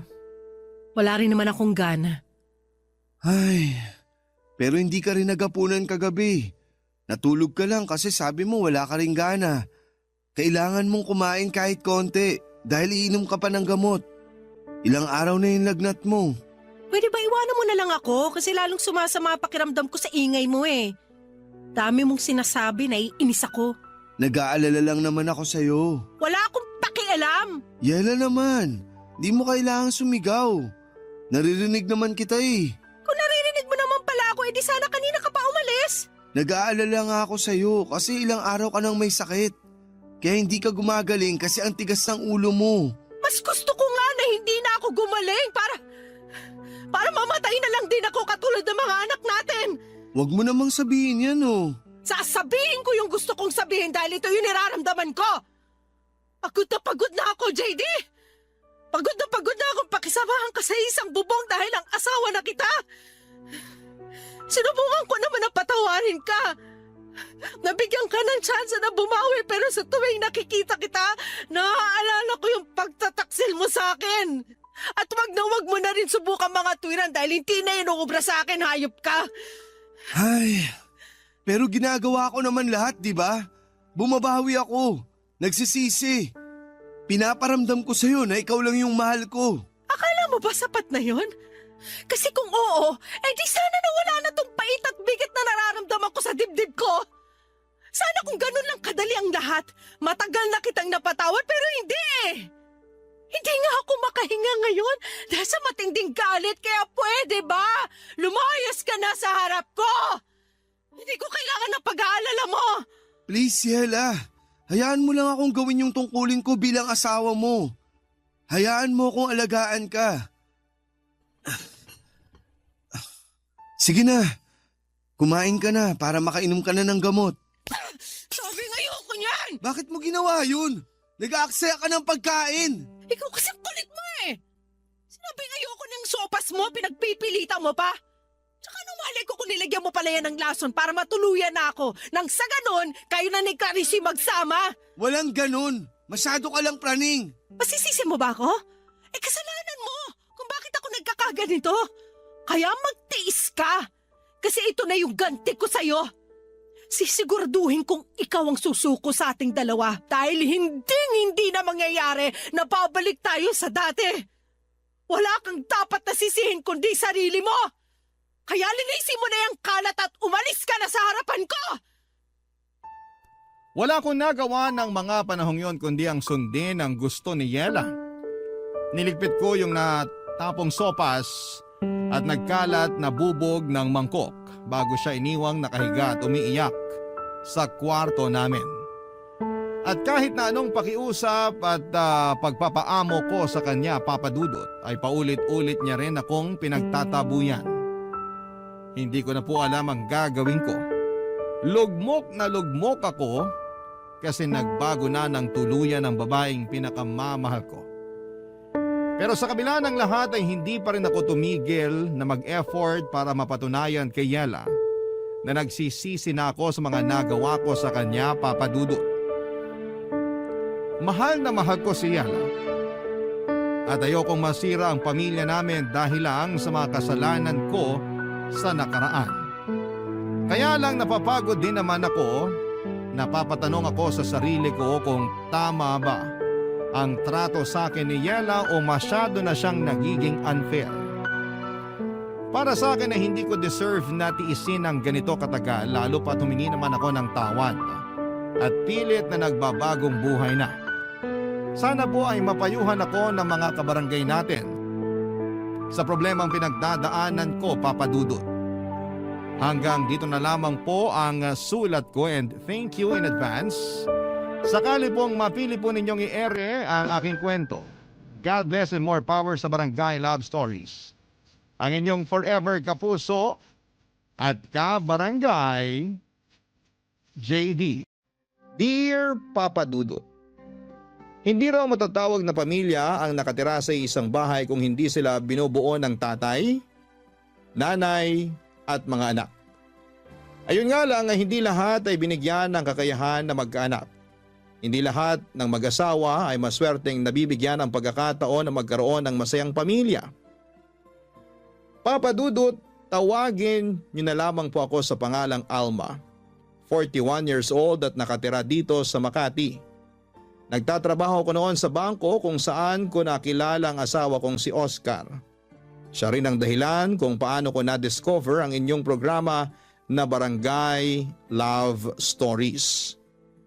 Wala rin naman akong gana. Ay, pero hindi ka rin nagapunan kagabi. Natulog ka lang kasi sabi mo wala ka rin gana. Kailangan mong kumain kahit konti dahil iinom ka pa ng gamot. Ilang araw na yung lagnat mo. Pwede ba iwanan mo na lang ako kasi lalong sumasama pakiramdam ko sa ingay mo eh. Dami mong sinasabi na iinis ako. Nag-aalala lang naman ako sa'yo. Wala akong pakialam. Yela naman, di mo kailangang sumigaw. Naririnig naman kita eh. Kung naririnig mo naman pala ako, edi sana kanina ka pa umalis. Nag-aalala nga ako sa'yo kasi ilang araw ka nang may sakit. Kaya hindi ka gumagaling kasi ang tigas ng ulo mo. Mas gusto ko nga na hindi na ako gumaling para mamatay na lang din ako katulad ng mga anak natin. Huwag mo namang sabihin yan Sasabihin ko yung gusto kong sabihin dahil ito yung nararamdaman ko. Pagod na ako, JD. Pagod na akong pakisamahan ka sa isang bubong dahil ang asawa na kita. Sinubukan ko naman na patawarin ka. Nabigyan ka ng tsansa na bumawi pero sa tuwing nakikita kita, naaalala ko yung pagtataksil mo sa akin. At wag mo na rin subukan mga tuwiran dahil hindi na inuubra sa akin, hayop ka. Ay, pero ginagawa ko naman lahat, di ba? Bumabawi ako. Nagsisisi. Pinaparamdam ko sa'yo na ikaw lang yung mahal ko. Akala mo ba sapat na yon? Kasi kung oo, di sana nawala na tong pait at bigat na nararamdaman ko sa dibdib ko. Sana kung ganun lang kadali ang lahat, matagal na kitang napatawad pero hindi eh. Hindi nga ako makahinga ngayon dahil sa matinding galit kaya pwede ba? Lumayas ka na sa harap ko! Hindi ko kailangan ng pag-aalala mo! Please, Yela. Hayaan mo lang akong gawin yung tungkulin ko bilang asawa mo. Hayaan mo akong alagaan ka. Sige na. Kumain ka na para makainom ka na ng gamot. Sabi ayoko niyan! Bakit mo ginawa yun? Nag-aaksaya ka ng pagkain! Ikaw kasi ang kulit mo eh. Sinabi ayoko ng sopas mo, pinagpipilitan mo pa. Tsaka nung malay ko kung nilagyan mo pala yan ng lason para matuluyan na ako. Nang sa ganon, kayo na ni Clarisse magsama. Walang ganun! Masyado ka lang praning! Masisisi mo ba ako? Eh kasalanan mo kung bakit ako nagkakaganito. Kaya magtiis ka. Kasi ito na yung ganti ko sa'yo. Sisiguraduhin kong ikaw ang susuko sa ating dalawa dahil hindi na mangyayari na pabalik tayo sa dati. Wala kang dapat na sisihin kundi sarili mo. Kaya linisin mo na yung kalat at umalis ka na sa harapan ko! Wala akong nagawa ng mga panahong yon kundi ang sundin ang gusto ni Yela. Niligpit ko yung natapong sopas at nagkalat na bubog ng mangkok bago siya iniwang nakahiga at umiiyak sa kwarto namin. At kahit na anong pakiusap at pagpapaamo ko sa kanya, Papa Dudut, ay paulit-ulit niya rin akong pinagtatabuyan. Hindi ko na po alam ang gagawin ko. Lugmok na lugmok ako kasi nagbago na ng tuluyan ang babaeng pinakamamahal ko. Pero sa kabila ng lahat ay hindi pa rin ako tumigil na mag-effort para mapatunayan kay Yela na nagsisisi na ako sa mga nagawa ko sa kanya, Papa Dudut. Mahal na mahal ko si Yela at ayokong masira ang pamilya namin dahil lang sa mga kasalanan ko sa nakaraan. Kaya lang napapagod din naman ako, napapatanong ako sa sarili ko kung tama ba ang trato sa akin ni Yela o masyado na siyang nagiging unfair. Para sa akin ay hindi ko deserve na tiisin ang ganito katagal, lalo pa humingi naman ako ng tawad at pilit na nagbabagong buhay na. Sana po ay mapayuhan ako ng mga kabarangay natin sa problemang pinagdadaanan ko, Papa Dudut. Hanggang dito na lamang po ang sulat ko and thank you in advance. Sakali pong mapili po ninyong i-ere ang aking kwento. God bless and more power sa Barangay Love Stories. Ang inyong forever kapuso at ka-barangay, JD. Dear Papa Dudut, hindi raw matatawag na pamilya ang nakatira sa isang bahay kung hindi sila binubuo ng tatay, nanay at mga anak. Ayun nga lang ay hindi lahat ay binigyan ng kakayahan na magkaanak. Hindi lahat ng mag-asawa ay maswerteng nabibigyan ng pagkakataon na magkaroon ng masayang pamilya. Papa Dudut, tawagin niyo na lamang po ako sa pangalang Alma, 41 years old at nakatira dito sa Makati. Nagtatrabaho ko noon sa bangko kung saan ko nakilala ang asawa kong si Oscar. Siya rin ang dahilan kung paano ko na-discover ang inyong programa na Barangay Love Stories.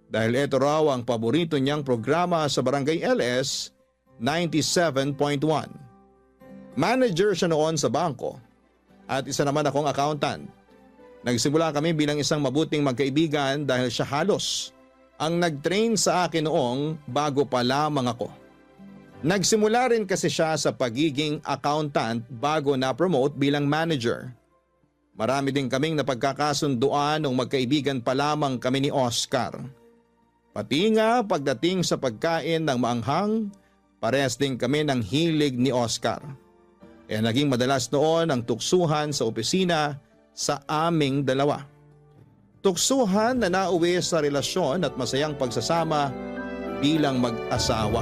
Dahil ito raw ang paborito niyang programa sa Barangay LS 97.1. Manager siya noon sa bangko at isa naman akong accountant. Nagsimula kami bilang isang mabuting magkaibigan dahil siya halos ang nag-train sa akin noong bago pa lamang ako. Nagsimula rin kasi siya sa pagiging accountant bago na-promote bilang manager. Marami din kaming napagkakasunduan nung magkaibigan pa lamang kami ni Oscar. Pati nga pagdating sa pagkain ng maanghang, parehas din kami ng hilig ni Oscar. Kaya naging madalas noon ang tuksuhan sa opisina sa aming dalawa. Tuksuhan na nauwi sa relasyon at masayang pagsasama bilang mag-asawa.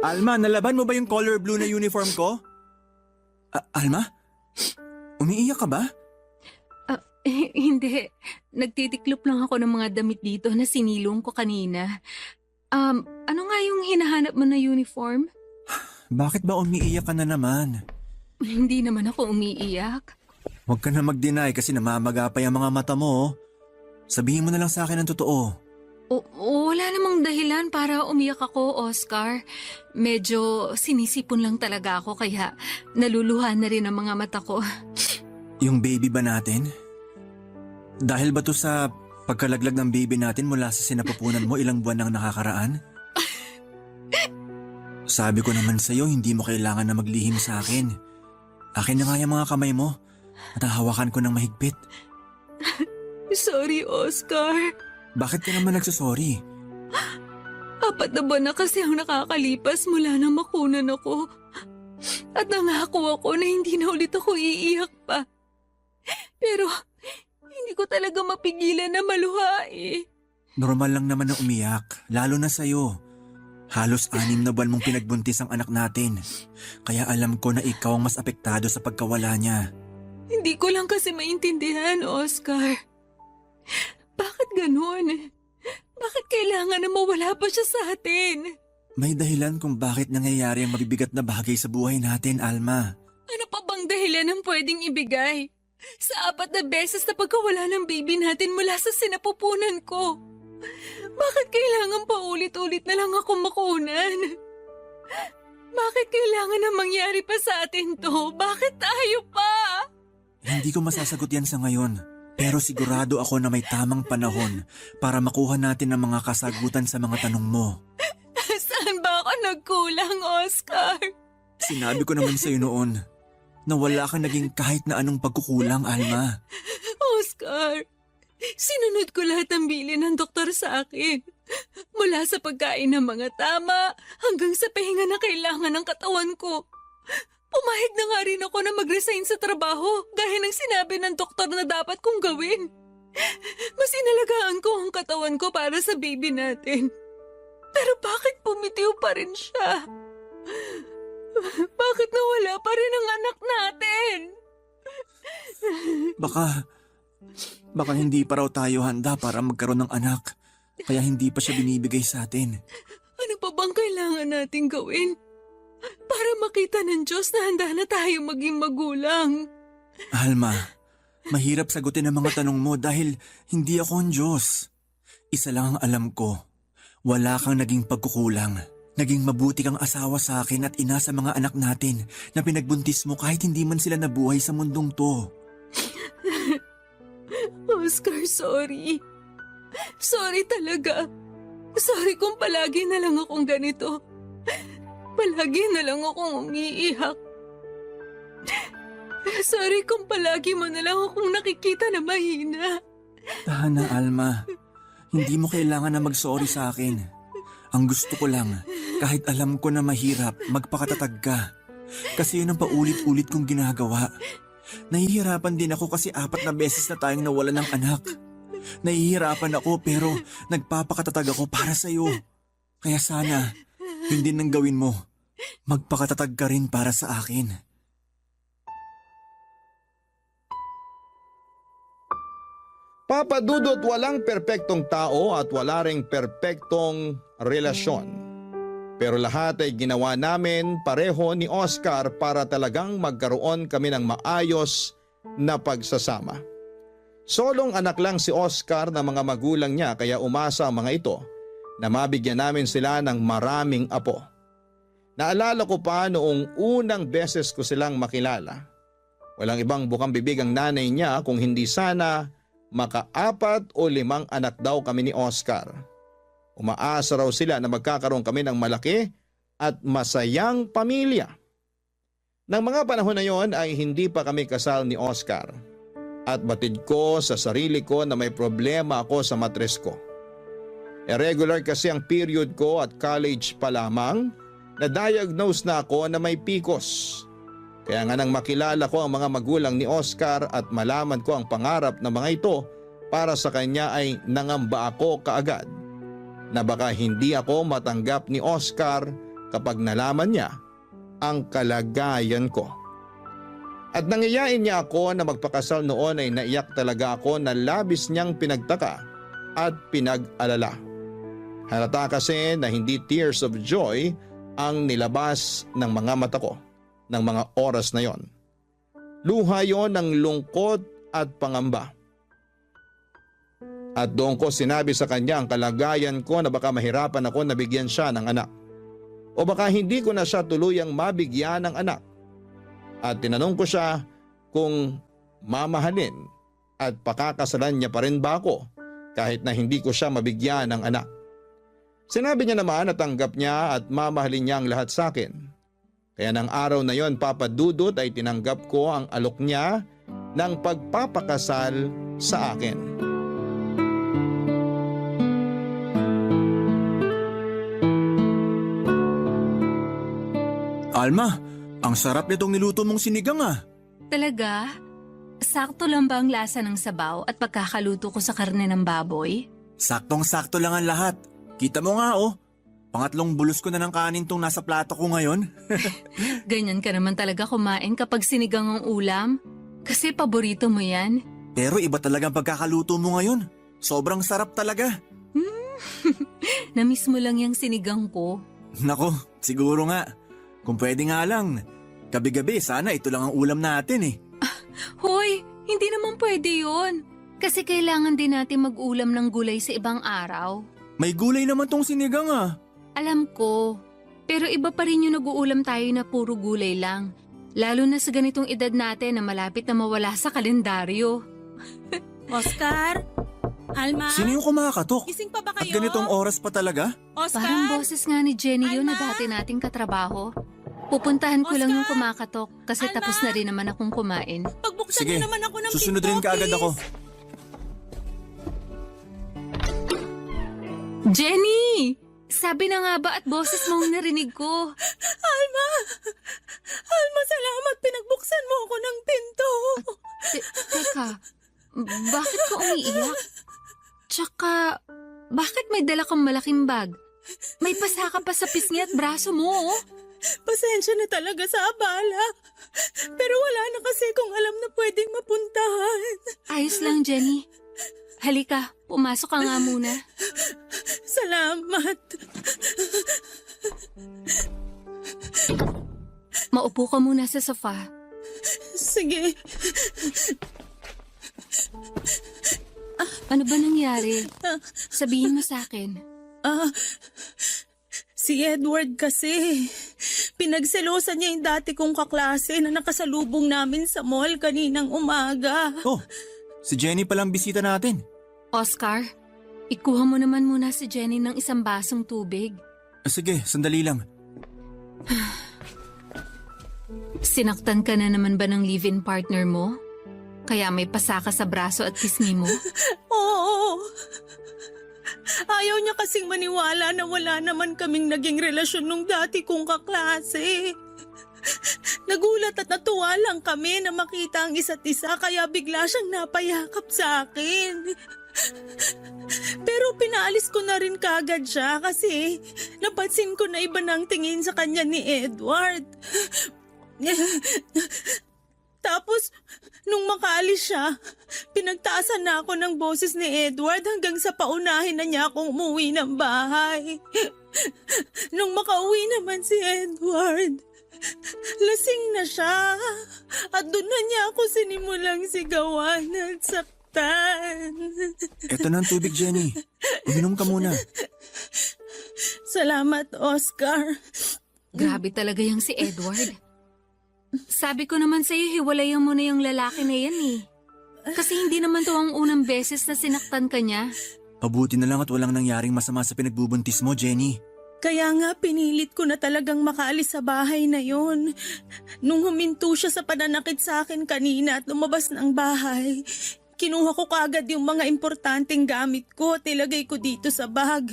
Alma, nalaban mo ba yung color blue na uniform ko? Alma? Umiiyak ka ba? Hindi. Nagtitiklop lang ako ng mga damit dito na sinilong ko kanina. Ano nga yung hinahanap mo na uniform? Bakit ba umiiyak ka na naman? Hindi naman ako umiiyak. Huwag ka na mag-deny kasi namamagapay ang mga mata mo. Sabihin mo na lang sa akin ang totoo. Wala namang dahilan para umiyak ako, Oscar. Medyo sinisipon lang talaga ako kaya naluluhan na rin ang mga mata ko. Yung baby ba natin? Dahil ba to sa pagkalaglag ng baby natin mula sa sinapupunan mo ilang buwan nang nakakaraan? Sabi ko naman sa'yo, hindi mo kailangan na maglihim sa akin. Akin na nga yung mga kamay mo at hahawakan ko ng mahigpit. Sorry, Oscar. Bakit ka naman nagsasorry? 4 na buwan na kasi ang nakakalipas mula nang makunan ako. At nangako ako na hindi na ulit ako iiyak pa. Pero hindi ko talaga mapigilan na maluha eh. Normal lang naman na umiyak, lalo na sa'yo. Halos 6 na buwan mong pinagbuntis ang anak natin. Kaya alam ko na ikaw ang mas apektado sa pagkawala niya. Hindi ko lang kasi maintindihan, Oscar. Bakit ganun? Bakit kailangan na mawala pa siya sa atin? May dahilan kung bakit nangyayari ang mabibigat na bagay sa buhay natin, Alma. Ano pa bang dahilan ang pwedeng ibigay? Sa 4 na beses na pagkawala ng baby natin mula sa sinapupunan ko. Bakit kailangan pa ulit-ulit na lang ako makunan? Bakit kailangan na mangyari pa sa atin to? Bakit tayo pa? Hindi ko masasagot yan sa ngayon. Pero sigurado ako na may tamang panahon para makuha natin ang mga kasagutan sa mga tanong mo. Saan ba ako nagkulang, Oscar? Sinabi ko naman sa'yo noon na wala kang naging kahit na anong pagkukulang, Alma. Oscar, sinunod ko lahat ng bilin ng doktor sa akin. Mula sa pagkain ng mga tama hanggang sa pahinga na kailangan ng katawan ko. Pumahig na nga rin ako na mag-resign sa trabaho gaya ng sinabi ng doktor na dapat kong gawin. Mas inalagaan ko ang katawan ko para sa baby natin. Pero bakit pumitiw pa rin siya? Bakit nawala pa rin ang anak natin? Baka hindi pa raw tayo handa para magkaroon ng anak. Kaya hindi pa siya binibigay sa atin. Ano pa bang kailangan nating gawin? Para makita ng Diyos na handa na tayo maging magulang. Alma, mahirap sagutin ang mga tanong mo dahil hindi ako ang Diyos. Isa lang ang alam ko. Wala kang naging pagkukulang. Naging mabuti kang asawa sa akin at ina sa mga anak natin na pinagbuntis mo kahit hindi man sila nabuhay sa mundong to. Oscar, sorry. Sorry talaga. Sorry kung palagi na lang akong ganito. Palagi na lang akong umiiyak. Sorry kung palagi mo na lang akong nakikita na mahina. Tahan na, Alma. Hindi mo kailangan na mag-sorry sa akin. Ang gusto ko lang, kahit alam ko na mahirap, magpakatatag ka. Kasi yun ang paulit-ulit kong ginagawa. Nahihirapan din ako kasi 4 na beses na tayong nawala ng anak. Nahihirapan ako pero nagpapakatatag ako para sa'yo. Kaya sana, yun din ang gawin mo. Magpakatatag ka rin para sa akin. Papa Dudut, walang perpektong tao at wala ring perpektong relasyon. Pero lahat ay ginawa namin pareho ni Oscar para talagang magkaroon kami ng maayos na pagsasama. Solong anak lang si Oscar na mga magulang niya kaya umasa ang mga ito na mabigyan namin sila ng maraming apo. Naalala ko pa noong unang beses ko silang makilala. Walang ibang bukang bibig ang nanay niya kung hindi sana maka-4 o 5 anak daw kami ni Oscar. Umaasa raw sila na magkakaroon kami ng malaki at masayang pamilya. Nang mga panahon na yon ay hindi pa kami kasal ni Oscar. At batid ko sa sarili ko na may problema ako sa matres ko. Irregular kasi ang period ko at college pa lamang, na-diagnose na ako na may PCOS. Kaya nga nang makilala ko ang mga magulang ni Oscar at malaman ko ang pangarap ng mga ito para sa kanya ay nangamba ako kaagad na baka hindi ako matanggap ni Oscar kapag nalaman niya ang kalagayan ko. At nangyayain niya ako na magpakasal noon ay naiyak talaga ako na labis niyang pinagtaka at pinag-alala. Halata kasi na hindi tears of joy ang nilabas ng mga mata ko ng mga oras na yon. Luha yon ng lungkot at pangamba. At doon ko sinabi sa kanya ang kalagayan ko na baka mahirapan ako na bigyan siya ng anak. O baka hindi ko na siya tuluyang mabigyan ng anak. At tinanong ko siya kung mamahalin at pakakasalan niya pa rin ba ako kahit na hindi ko siya mabigyan ng anak. Sinabi niya naman na tanggap niya at mamahalin niya ang lahat sa akin. Kaya ng araw na yon, Papa Dudut, ay tinanggap ko ang alok niya ng pagpapakasal sa akin. Alma, ang sarap nitong niluto mong sinigang ah. Talaga? Sakto lang ba ang lasa ng sabaw at pagkakaluto ko sa karne ng baboy? Saktong-sakto lang ang lahat. Kita mo nga oh, pangatlong bulos ko na ng kanin tong nasa plato ko ngayon. Ganyan ka naman talaga kumain kapag sinigang ang ulam. Kasi paborito mo yan. Pero iba talagang pagkakaluto mo ngayon. Sobrang sarap talaga. Namiss mo lang yung sinigang ko. Nako, siguro nga. Kung pwede nga lang, gabi-gabi sana ito lang ang ulam natin eh. Hoy, hindi naman pwede yun. Kasi kailangan din natin mag-ulam ng gulay sa ibang araw. May gulay naman tong sinigang ah. Alam ko, pero iba pa rin yung nag-uulam tayo na puro gulay lang. Lalo na sa ganitong edad natin na malapit na mawala sa kalendaryo. Oscar? Alma? Sino yung kumakatok? Gising pa ba At kayo? ganitong oras pa talaga? Oscar? Parang boses nga ni Jenny yun na Alma? dati nating katrabaho. Pupuntahan ko lang Oscar? yung kumakatok kasi Alma? tapos na rin naman akong kumain. Pagbuksan Sige, niyo naman ako ng susunod pinto, rin kaagad please. ako. Jenny! Sabi na nga ba at boses mong narinig ko? Alma! Alma, salamat. Pinagbuksan mo ako ng pinto. Teka, bakit ka umiiyak? Tsaka, bakit may dala kang malaking bag? May pasa ka pa sa pisngi at braso mo, oh. Pasensya na talaga sa abala. Pero wala na kasi kung alam na pwedeng mapuntahan. Ayos lang, Jenny. Halika, pumasok ka nga muna. Salamat. Maupo ka muna sa sofa. Sige. Ano ba nangyari? Sabihin mo sa akin. Si Edward kasi. Pinagselosan niya yung dati kong kaklase na nakasalubong namin sa mall kaninang umaga. Oh, si Jenny palang bisita natin. Oscar, ikuha mo naman muna si Jenny ng isang basong tubig. Sige, sandali lang. Sinaktan ka na naman ba ng live-in partner mo? Kaya may pasa ka sa braso at pisngi mo? Oo. Ayaw niya kasing maniwala na wala naman kaming naging relasyon nung dati kong kaklase. Nagulat at natuwa lang kami na makita ang isa't isa kaya bigla siyang napayakap sa akin. Pero pinaalis ko na rin kagad siya kasi napansin ko na iba nang tingin sa kanya ni Edward. Tapos, nung makaalis siya, pinagtaasan na ako ng boses ni Edward hanggang sa paunahin na niya akong umuwi ng bahay. Nung makauwi naman si Edward, lasing na siya. At doon na niya ako sinimulang sigawan at saktan. Eto na ang tubig, Jenny. Uminom ka muna. Salamat, Oscar. Grabe talaga yung si Edward. Sabi ko naman sa'yo, hiwalayan mo na yung lalaki na yan eh. Kasi hindi naman to ang unang beses na sinaktan ka niya. Mabuti na lang at walang nangyaring masama sa pinagbubuntis mo, Jenny. Kaya nga pinilit ko na talagang makaalis sa bahay na yon. Nung huminto siya sa pananakit sa akin kanina at lumabas ng bahay, kinuha ko kaagad yung mga importanteng gamit ko at nilagay ko dito sa bag.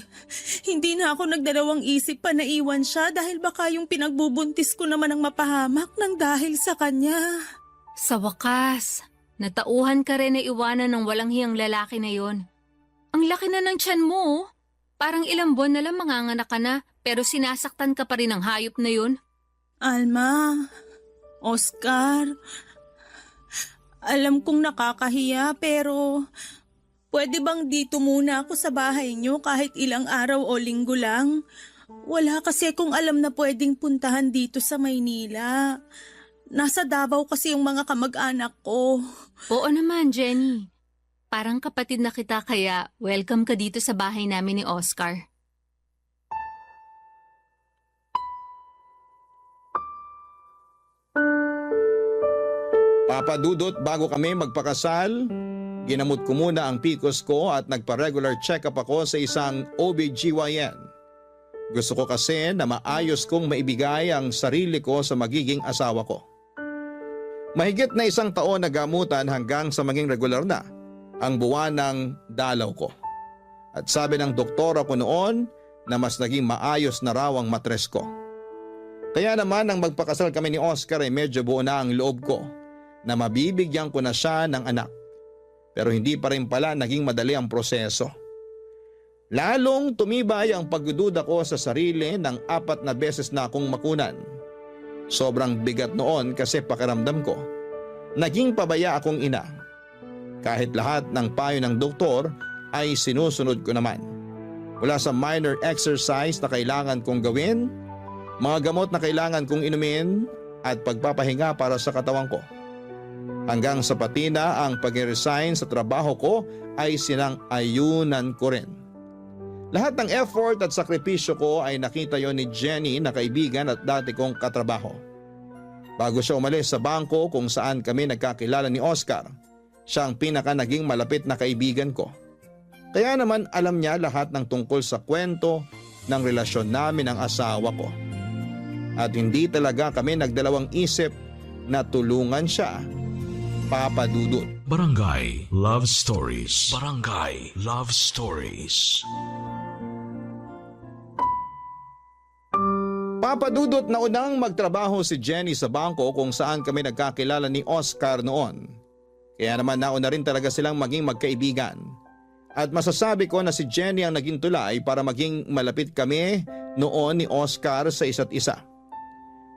Hindi na ako nagdalawang isip pa na iwan siya dahil baka yung pinagbubuntis ko naman ang mapahamak ng dahil sa kanya. Sa wakas, natauhan ka rin na iwanan ng walang hiyang lalaki na yon. Ang laki na ng tiyan mo, oh. Parang ilang buwan na lang manganganak ka na, pero sinasaktan ka pa rin ng hayop na yon. Alma, Oscar, alam kong nakakahiya pero pwede bang dito muna ako sa bahay niyo kahit ilang araw o linggo lang? Wala kasi akong alam na pwedeng puntahan dito sa Maynila. Nasa Davao kasi yung mga kamag-anak ko. Oo naman, Jenny. Parang kapatid na kita kaya welcome ka dito sa bahay namin ni Oscar. Papadudot, bago kami magpakasal, ginamot ko muna ang PCOS ko at nagpa-regular check-up ako sa isang OBGYN. Gusto ko kasi na maayos kong maibigay ang sarili ko sa magiging asawa ko. Mahigit na 1 taon na gamutan hanggang sa maging regular na ang buwan ng dalaw ko. At sabi ng doktora ko noon na mas naging maayos na raw ang matres ko. Kaya naman nang magpakasal kami ni Oscar ay medyo buo na ang loob ko na mabibigyan ko na siya ng anak. Pero hindi pa rin pala naging madali ang proseso. Lalong tumibay ang pagdududa ko sa sarili ng 4 na beses na akong makunan. Sobrang bigat noon kasi pakiramdam ko. Naging pabaya akong ina. Kahit lahat ng payo ng doktor ay sinusunod ko naman. Mula sa minor exercise na kailangan kong gawin, mga gamot na kailangan kong inumin at pagpapahinga para sa katawan ko. Hanggang sa pati na ang pag-resign sa trabaho ko ay sinang-ayunan ko rin. Lahat ng effort at sakripisyo ko ay nakita yon ni Jenny na kaibigan at dati kong katrabaho. Bago siya umalis sa bangko kung saan kami nagkakilala ni Oscar, siya ang pinaka naging malapit na kaibigan ko. Kaya naman alam niya lahat ng tungkol sa kwento ng relasyon namin ng asawa ko. At hindi talaga kami nagdalawang isip na tulungan siya, Papa Dudut. Barangay Love Stories. Barangay Love Stories. Papa Dudut, naunang magtrabaho si Jenny sa bangko kung saan kami nagkakilala ni Oscar noon. Kaya naman nauna rin talaga silang maging magkaibigan. At masasabi ko na si Jenny ang naging tulay para maging malapit kami noon ni Oscar sa isa't isa.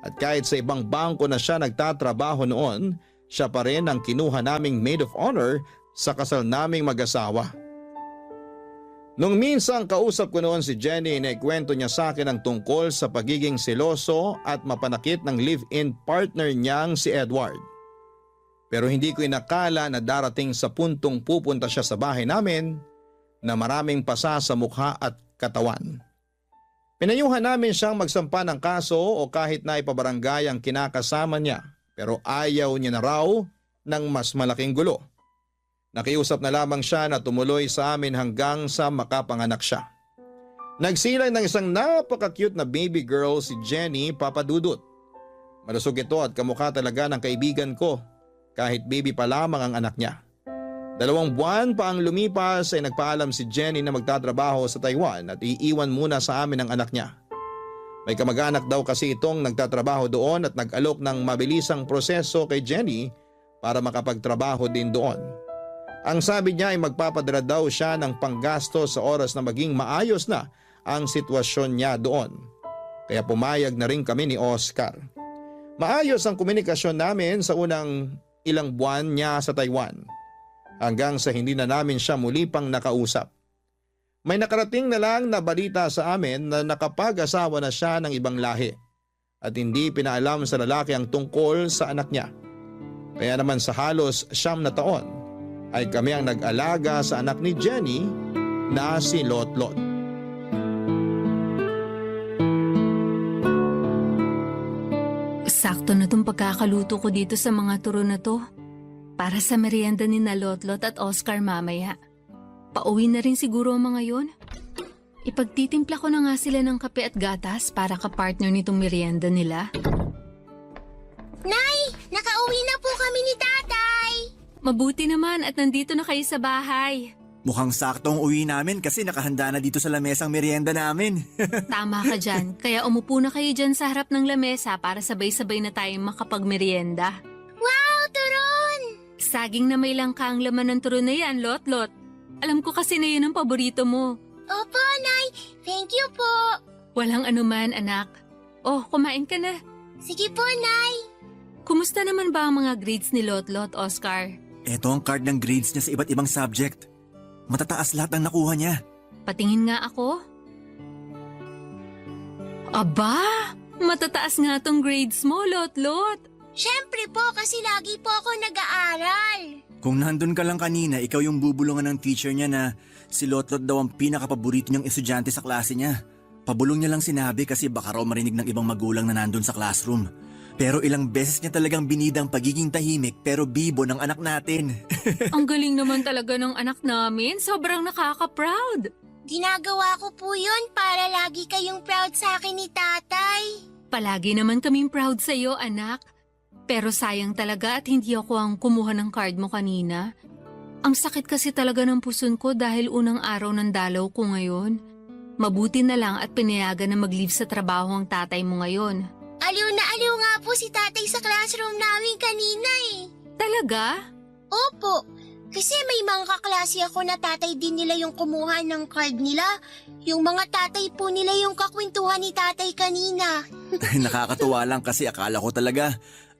At kahit sa ibang bangko na siya nagtatrabaho noon, siya pa rin ang kinuha naming maid of honor sa kasal naming mag-asawa. Nung minsan kausap ko noon si Jenny, naikwento niya sa akin ang tungkol sa pagiging seloso at mapanakit ng live-in partner niyang si Edward. Pero hindi ko inakala na darating sa puntong pupunta siya sa bahay namin na maraming pasa sa mukha at katawan. Pinayuhan namin siyang magsampa ng kaso o kahit na ipabarangay ang kinakasama niya, pero ayaw niya na raw ng mas malaking gulo. Nakiusap na lamang siya na tumuloy sa amin hanggang sa makapanganak siya. Nagsilay ng isang napaka-cute na baby girl si Jenny, Papa Dudut. Malusog ito at kamukha talaga ng kaibigan ko kahit baby pa lamang ang anak niya. 2 buwan pa ang lumipas ay nagpaalam si Jenny na magtatrabaho sa Taiwan at iiwan muna sa amin ang anak niya. May kamag-anak daw kasi itong nagtatrabaho doon at nag-alok ng mabilisang proseso kay Jenny para makapagtrabaho din doon. Ang sabi niya ay magpapadala daw siya ng panggasto sa oras na maging maayos na ang sitwasyon niya doon. Kaya pumayag na rin kami ni Oscar. Maayos ang komunikasyon namin sa unang ilang buwan niya sa Taiwan. Hanggang sa hindi na namin siya muli pang nakausap. May nakarating na lang na balita sa amin na nakapag-asawa na siya ng ibang lahi at hindi pinaalam sa lalaki ang tungkol sa anak niya. Kaya naman sa halos 9 na taon ay kami ang nag-alaga sa anak ni Jenny na si Lotlot. Sakto na tong pagkakaluto ko dito sa mga turo na to. Para sa merienda ni na Lotlot at Oscar mamaya. Pauwi na rin siguro ang mga yon. Ipagtitimpla ko na nga sila ng kape at gatas para kapartner nitong merienda nila. Nay! Nakauwi na po kami ni Tatay! Mabuti naman at nandito na kayo sa bahay. Mukhang saktong uwi namin kasi nakahanda na dito sa lamesang merienda namin. Tama ka dyan, kaya umupo na kayo dyan sa harap ng lamesa para sabay-sabay na tayong makapagmerienda. Wow! Turon! Saging na may langka ang laman ng turon na yan, Lotlot. Alam ko kasi na yun ang paborito mo. Opo, Nay! Thank you po! Walang anuman, anak. Oh, kumain ka na. Sige po, Nay! Kumusta naman ba ang mga grades ni Lotlot, Oscar? Ito ang card ng grades niya sa iba't ibang subject. Matataas lahat ang nakuha niya. Patingin nga ako. Aba! Matataas nga tong grades mo, Lotlot. Siyempre po kasi lagi po ako nag-aaral. Kung nandun ka lang kanina, ikaw yung bubulungan ng teacher niya na si Lotlot daw ang pinakapaborito niyang estudyante sa klase niya. Pabulong niya lang sinabi kasi baka raw marinig ng ibang magulang na nandun sa classroom. Pero ilang beses niya talagang binidang pagiging tahimik pero bibo ng anak natin. Ang galing naman talaga ng anak namin. Sobrang nakaka-proud. Ginagawa ko po yun para lagi kayong proud sa akin ni tatay. Palagi naman kaming proud sa iyo, anak. Pero sayang talaga at hindi ako ang kumuha ng card mo kanina. Ang sakit kasi talaga ng puson ko dahil unang araw ng dalaw ko ngayon. Mabuti na lang at pinayagan na mag-leave sa trabaho ang tatay mo ngayon. Aliw na aliw nga po si tatay sa classroom namin kanina eh. Talaga? Opo, kasi may mga kaklase ako na tatay din nila yung kumuha ng card nila. Yung mga tatay po nila yung kakwentuhan ni tatay kanina. Nakakatuwa lang kasi akala ko talaga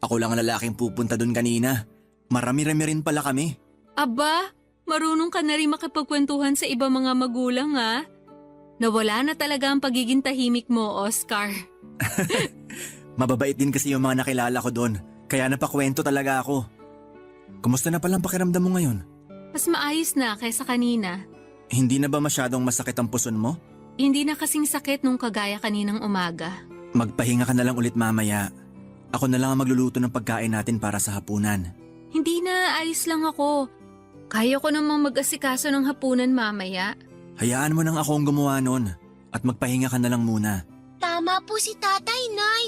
ako lang ang lalaking pupunta dun kanina. Marami-rami rin pala kami. Aba, marunong ka na rin makipagkwentuhan sa ibang mga magulang ha? Nawala na talaga ang pagiging tahimik mo, Oscar. Mababait din kasi yung mga nakilala ko doon, kaya napakwento talaga ako. Kumusta na palang pakiramdam mo ngayon? Mas maayos na kaysa kanina. Hindi na ba masyadong masakit ang puson mo? Hindi na kasing sakit nung kagaya kaninang umaga. Magpahinga ka na lang ulit mamaya. Ako na lang ang magluluto ng pagkain natin para sa hapunan. Hindi na, ayos lang ako. Kaya ko namang mag-asikaso ng hapunan mamaya. Hayaan mo nang ako ang gumawa nun at magpahinga ka na lang muna. Tama po si tatay, Nay.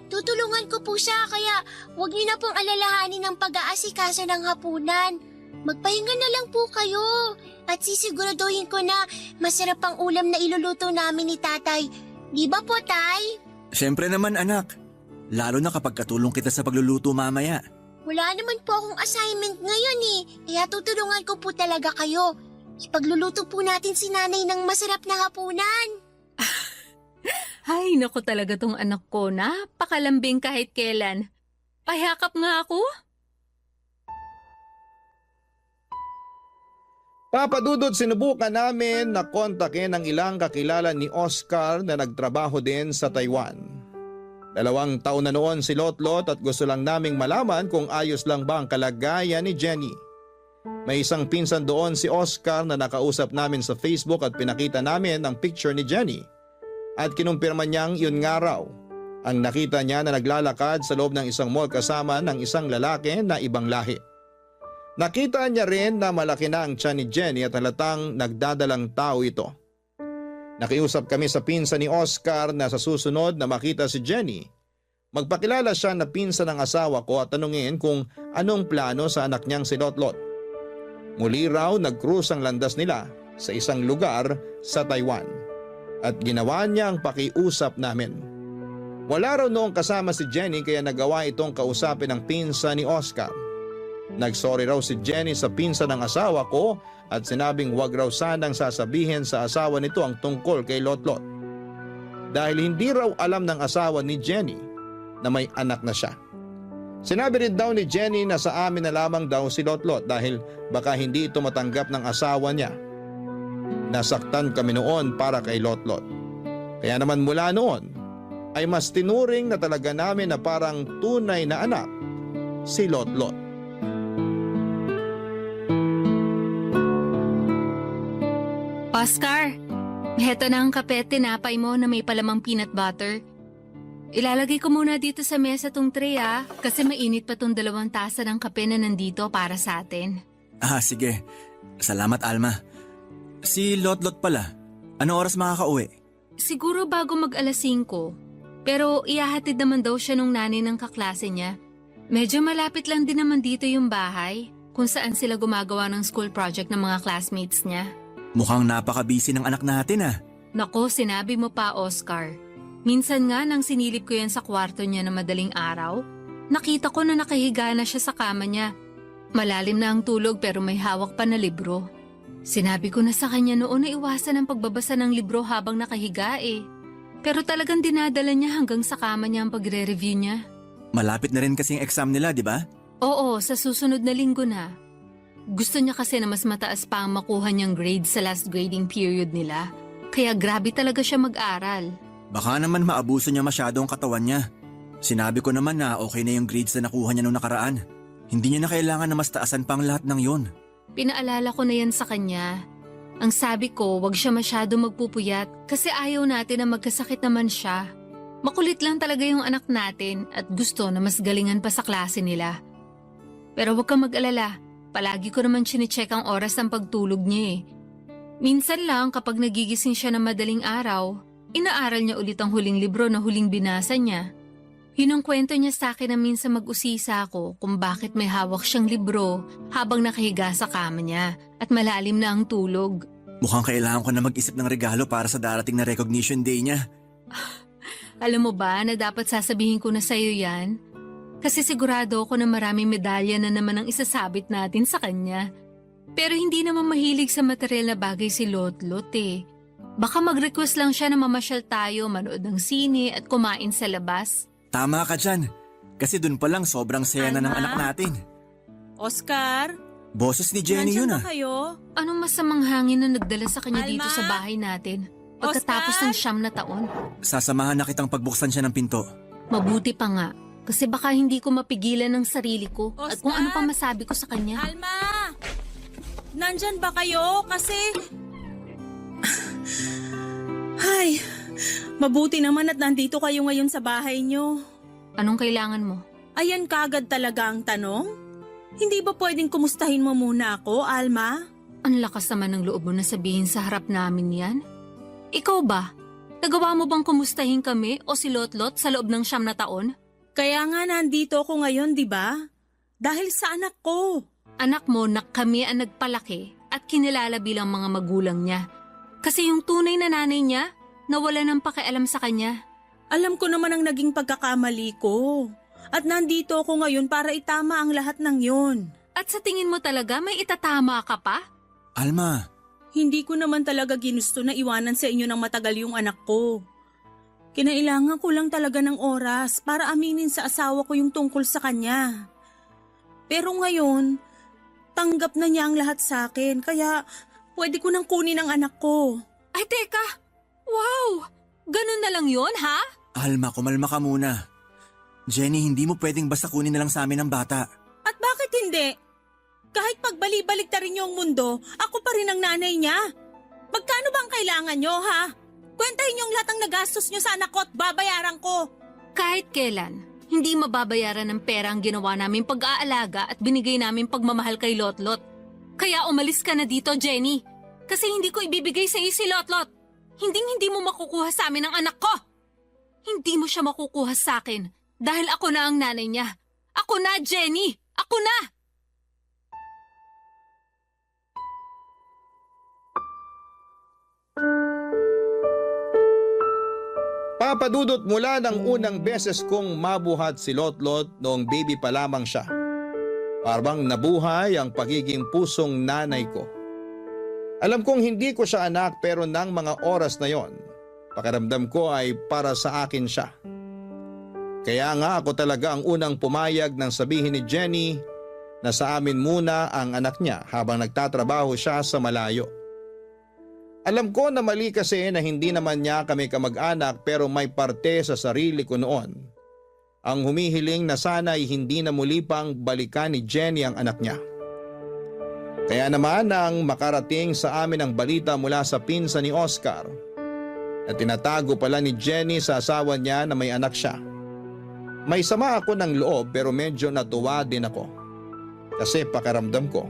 Tutulungan ko po siya kaya huwag niyo na pong alalahanin ng pag-aasikaso ng hapunan. Magpahinga na lang po kayo at sisiguraduhin ko na masarap ang ulam na iluluto namin ni tatay. Di ba po, tay? Siyempre naman anak. Lalo na kapag katulong kita sa pagluluto mamaya. Wala naman po akong assignment ngayon eh. Kaya tutulungan ko po talaga kayo. Ipagluluto po natin si nanay ng masarap na hapunan. Ay, naku talaga tong anak ko. Napakalambing kahit kailan. Pahakap nga ako. Papadudod, sinubukan namin na kontakin ang ilang kakilala ni Oscar na nagtrabaho din sa Taiwan. 2 taon na noon si Lotlot at gusto lang naming malaman kung ayos lang ba ang kalagayan ni Jenny. May isang pinsan doon si Oscar na nakausap namin sa Facebook at pinakita namin ang picture ni Jenny. At kinumpirma niyang yun nga raw. Ang nakita niya na naglalakad sa loob ng isang mall kasama ng isang lalaki na ibang lahi. Nakita niya rin na malaki na ang tiyan ni Jenny at halatang nagdadalang tao ito. Nakiusap kami sa pinsan ni Oscar na sa susunod na makita si Jenny, magpakilala siya na pinsan ng asawa ko at tanungin kung anong plano sa anak niyang si Lotlot. Muli raw nag-cruise ang landas nila sa isang lugar sa Taiwan at ginawa niya ang pakiusap namin. Wala raw noong kasama si Jenny kaya nagawa itong kausapin ng pinsan ni Oscar. Nagsorry raw si Jenny sa pinsan ng asawa ko at sinabing wag raw sanang sasabihin sa asawa nito ang tungkol kay Lotlot. Dahil hindi raw alam ng asawa ni Jenny na may anak na siya. Sinabi rin daw ni Jenny na sa amin na lamang daw si Lotlot dahil baka hindi ito matanggap ng asawa niya. Nasaktan kami noon para kay Lotlot. Kaya naman mula noon ay mas tinuring na talaga namin na parang tunay na anak si Lotlot. Oscar, heto na ang kape at tinapay mo na may palamang peanut butter. Ilalagay ko muna dito sa mesa tong tray kasi mainit pa tong 2 tasa ng kape na nandito para sa atin. Sige. Salamat Alma. Si Lotlot pala, ano oras makakauwi? Siguro bago mag-alas 5. Pero ihahatid naman daw siya nung nanay ng kaklase niya. Medyo malapit lang din naman dito yung bahay kung saan sila gumagawa ng school project ng mga classmates niya. Mukhang napaka-busy ng anak natin Nako, sinabi mo pa, Oscar. Minsan nga nang sinilip ko yan sa kwarto niya na madaling araw, nakita ko na nakahiga na siya sa kama niya. Malalim na ang tulog pero may hawak pa na libro. Sinabi ko na sa kanya noon na iwasan ang pagbabasa ng libro habang nakahiga Pero talagang dinadala niya hanggang sa kama niya ang pagre-review niya. Malapit na rin kasing exam nila, di ba? Oo, sa susunod na linggo na. Gusto niya kasi na mas mataas pa ang makuha niyang grade sa last grading period nila. Kaya grabe talaga siya mag-aral. Baka naman maabuso niya masyado ang katawan niya. Sinabi ko naman na okay na yung grades na nakuha niya nung nakaraan. Hindi niya na kailangan na mas taasan pa ang lahat ng yon. Pinaalala ko na yan sa kanya. Ang sabi ko, wag siya masyado magpupuyat kasi ayaw natin na magkasakit naman siya. Makulit lang talaga yung anak natin at gusto na mas galingan pa sa klase nila. Pero wag kang mag-alala, palagi ko naman chine-check ang oras ng pagtulog niya eh. Minsan lang kapag nagigising siya ng madaling araw, inaaral niya ulit ang huling libro na huling binasa niya. Yun ang kwento niya sa akin na minsan mag-usisa ako kung bakit may hawak siyang libro habang nakahiga sa kama niya at malalim na ang tulog. Mukhang kailangan ko na mag-isip ng regalo para sa darating na recognition day niya. Alam mo ba na dapat sasabihin ko na sa'yo yan? Kasi sigurado ako na maraming medalya na naman ang isasabit natin sa kanya. Pero hindi naman mahilig sa material na bagay si Lotlot eh. Baka mag-request lang siya na mamasyal tayo, manood ng sine at kumain sa labas. Tama ka dyan. Kasi dun pa lang sobrang saya na ng Alma? anak natin. Oscar, Boses ni Jenny nandiyan yun ba ah. kayo? Anong masamang hangin na nagdala sa kanya Alma? dito sa bahay natin? Pagkatapos ng 9 na taon. Sasamahan na kitang pagbuksan siya ng pinto. Mabuti pa nga. Kasi baka hindi ko mapigilan ng sarili ko at kung ano pa Oscar? masabi ko sa kanya. Alma! Nandyan ba kayo? Kasi... Ay, mabuti naman at nandito kayo ngayon sa bahay nyo. Anong kailangan mo? Ayan kagad talaga ang tanong? Hindi ba pwedeng kumustahin mo muna ako, Alma? Ang lakas naman ng loob mo na sabihin sa harap namin yan. Ikaw ba? Nagawa mo bang kumustahin kami o si Lotlot sa loob ng 9 na taon? Kaya nga nandito ako ngayon, di ba? Dahil sa anak ko. Anak mo na kami ang nagpalaki at kinilala bilang mga magulang niya. Kasi yung tunay na nanay niya, nawala ng pakialam sa kanya. Alam ko naman ang naging pagkakamali ko. At nandito ako ngayon para itama ang lahat ng yon. At sa tingin mo talaga may itatama ka pa? Alma, Hindi ko naman talaga ginusto na iwanan sa inyo ng matagal yung anak ko. Kinailangan ko lang talaga ng oras para aminin sa asawa ko yung tungkol sa kanya. Pero ngayon, tanggap na niya ang lahat sa akin kaya pwede ko nang kunin ang anak ko. Ay teka! Wow! Ganun na lang yon ha? Alma, kumalma ka muna. Jenny, hindi mo pwedeng basta kunin na lang sa amin ang bata. At bakit hindi? Kahit pagbali-balik ta rin niyo ang mundo, ako pa rin ang nanay niya. Magkano bang kailangan niyo ha? Kwentahin niyo ang lahat ng nagastos niyo sa anak ko at babayaran ko. Kahit kailan, hindi mababayaran ng pera ang ginawa namin pag-aalaga at binigay namin pagmamahal kay Lotlot. Kaya umalis ka na dito, Jenny. Kasi hindi ko ibibigay sa iyo si Lotlot. Hindi mo makukuha sa amin ang anak ko. Hindi mo siya makukuha sa akin dahil ako na ang nanay niya. Ako na, Jenny! Ako na! Papadudot mula ng unang beses kong mabuhat si Lotlot noong baby pa lamang siya. Parang nabuhay ang pagiging pusong nanay ko. Alam kong hindi ko siya anak pero nang mga oras na yon, pakiramdam ko ay para sa akin siya. Kaya nga ako talaga ang unang pumayag nang sabihin ni Jenny na sa amin muna ang anak niya habang nagtatrabaho siya sa malayo. Alam ko na mali kasi na hindi naman niya kami kamag-anak pero may parte sa sarili ko noon. Ang humihiling na sana'y hindi na muli pang balikan ni Jenny ang anak niya. Kaya naman nang makarating sa amin ang balita mula sa pinsan ni Oscar na tinatago pala ni Jenny sa asawa niya na may anak siya. May sama ako ng loob pero medyo natuwa din ako. Kasi pakiramdam ko,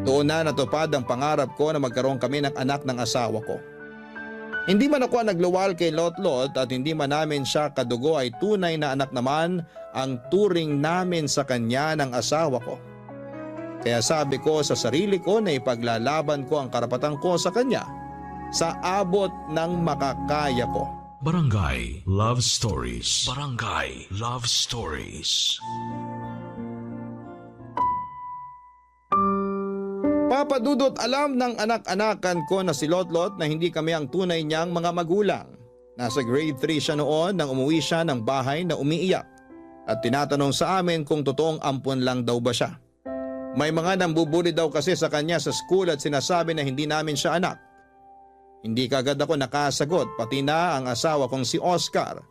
doon na natupad ang pangarap ko na magkaroon kami ng anak ng asawa ko. Hindi man ako nagluwal kay Lotlot at hindi man namin siya kadugo ay tunay na anak naman ang turing namin sa kanya ng asawa ko. Kaya sabi ko sa sarili ko na ipaglalaban ko ang karapatan ko sa kanya sa abot ng makakaya ko. Barangay Love Stories. Barangay Love Stories. Papadudot alam ng anak-anakan ko na si Lotlot na hindi kami ang tunay niyang mga magulang. Nasa grade 3 siya noon nang umuwi siya ng bahay na umiiyak at tinatanong sa amin kung totoong ampon lang daw ba siya. May mga nambubuli daw kasi sa kanya sa school at sinasabi na hindi namin siya anak. Hindi kagad ako nakasagot pati na ang asawa kong si Oscar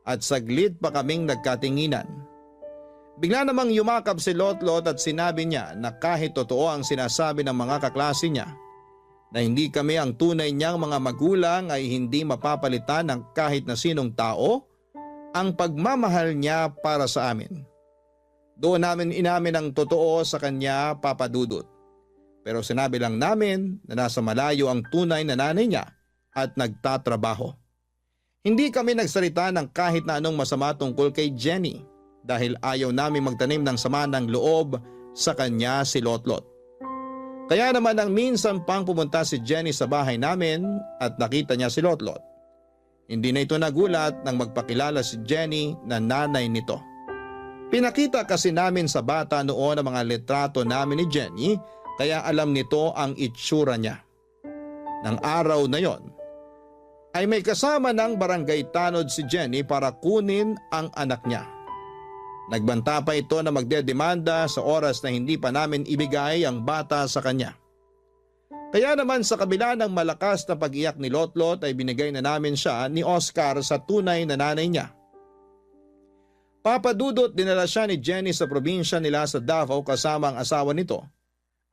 at saglit pa kaming nagkatinginan. Bigla namang yumakap si Lotlot at sinabi niya na kahit totoo ang sinasabi ng mga kaklase niya na hindi kami ang tunay niyang mga magulang ay hindi mapapalitan ng kahit na sinong tao ang pagmamahal niya para sa amin. Doon namin inamin ang totoo sa kanya, Papa Dudut. Pero sinabi lang namin na nasa malayo ang tunay na nanay niya at nagtatrabaho. Hindi kami nagsalita ng kahit na anong masama tungkol kay Jenny dahil ayaw namin magtanim ng sama ng loob sa kanya si Lotlot. Kaya naman nang minsan pang pumunta si Jenny sa bahay namin at nakita niya si Lotlot, hindi na ito nagulat nang magpakilala si Jenny na nanay nito. Pinakita kasi namin sa bata noon ang mga litrato namin ni Jenny kaya alam nito ang itsura niya. Nang araw na yon, ay may kasama ng barangay tanod si Jenny para kunin ang anak niya. Nagbanta pa ito na magdedemanda sa oras na hindi pa namin ibigay ang bata sa kanya. Kaya naman sa kabila ng malakas na pag-iyak ni Lotlot ay binigay na namin siya ni Oscar sa tunay na nanay niya. Papa Dudut, dinala siya ni Jenny sa probinsya nila sa Davao kasama ang asawa nito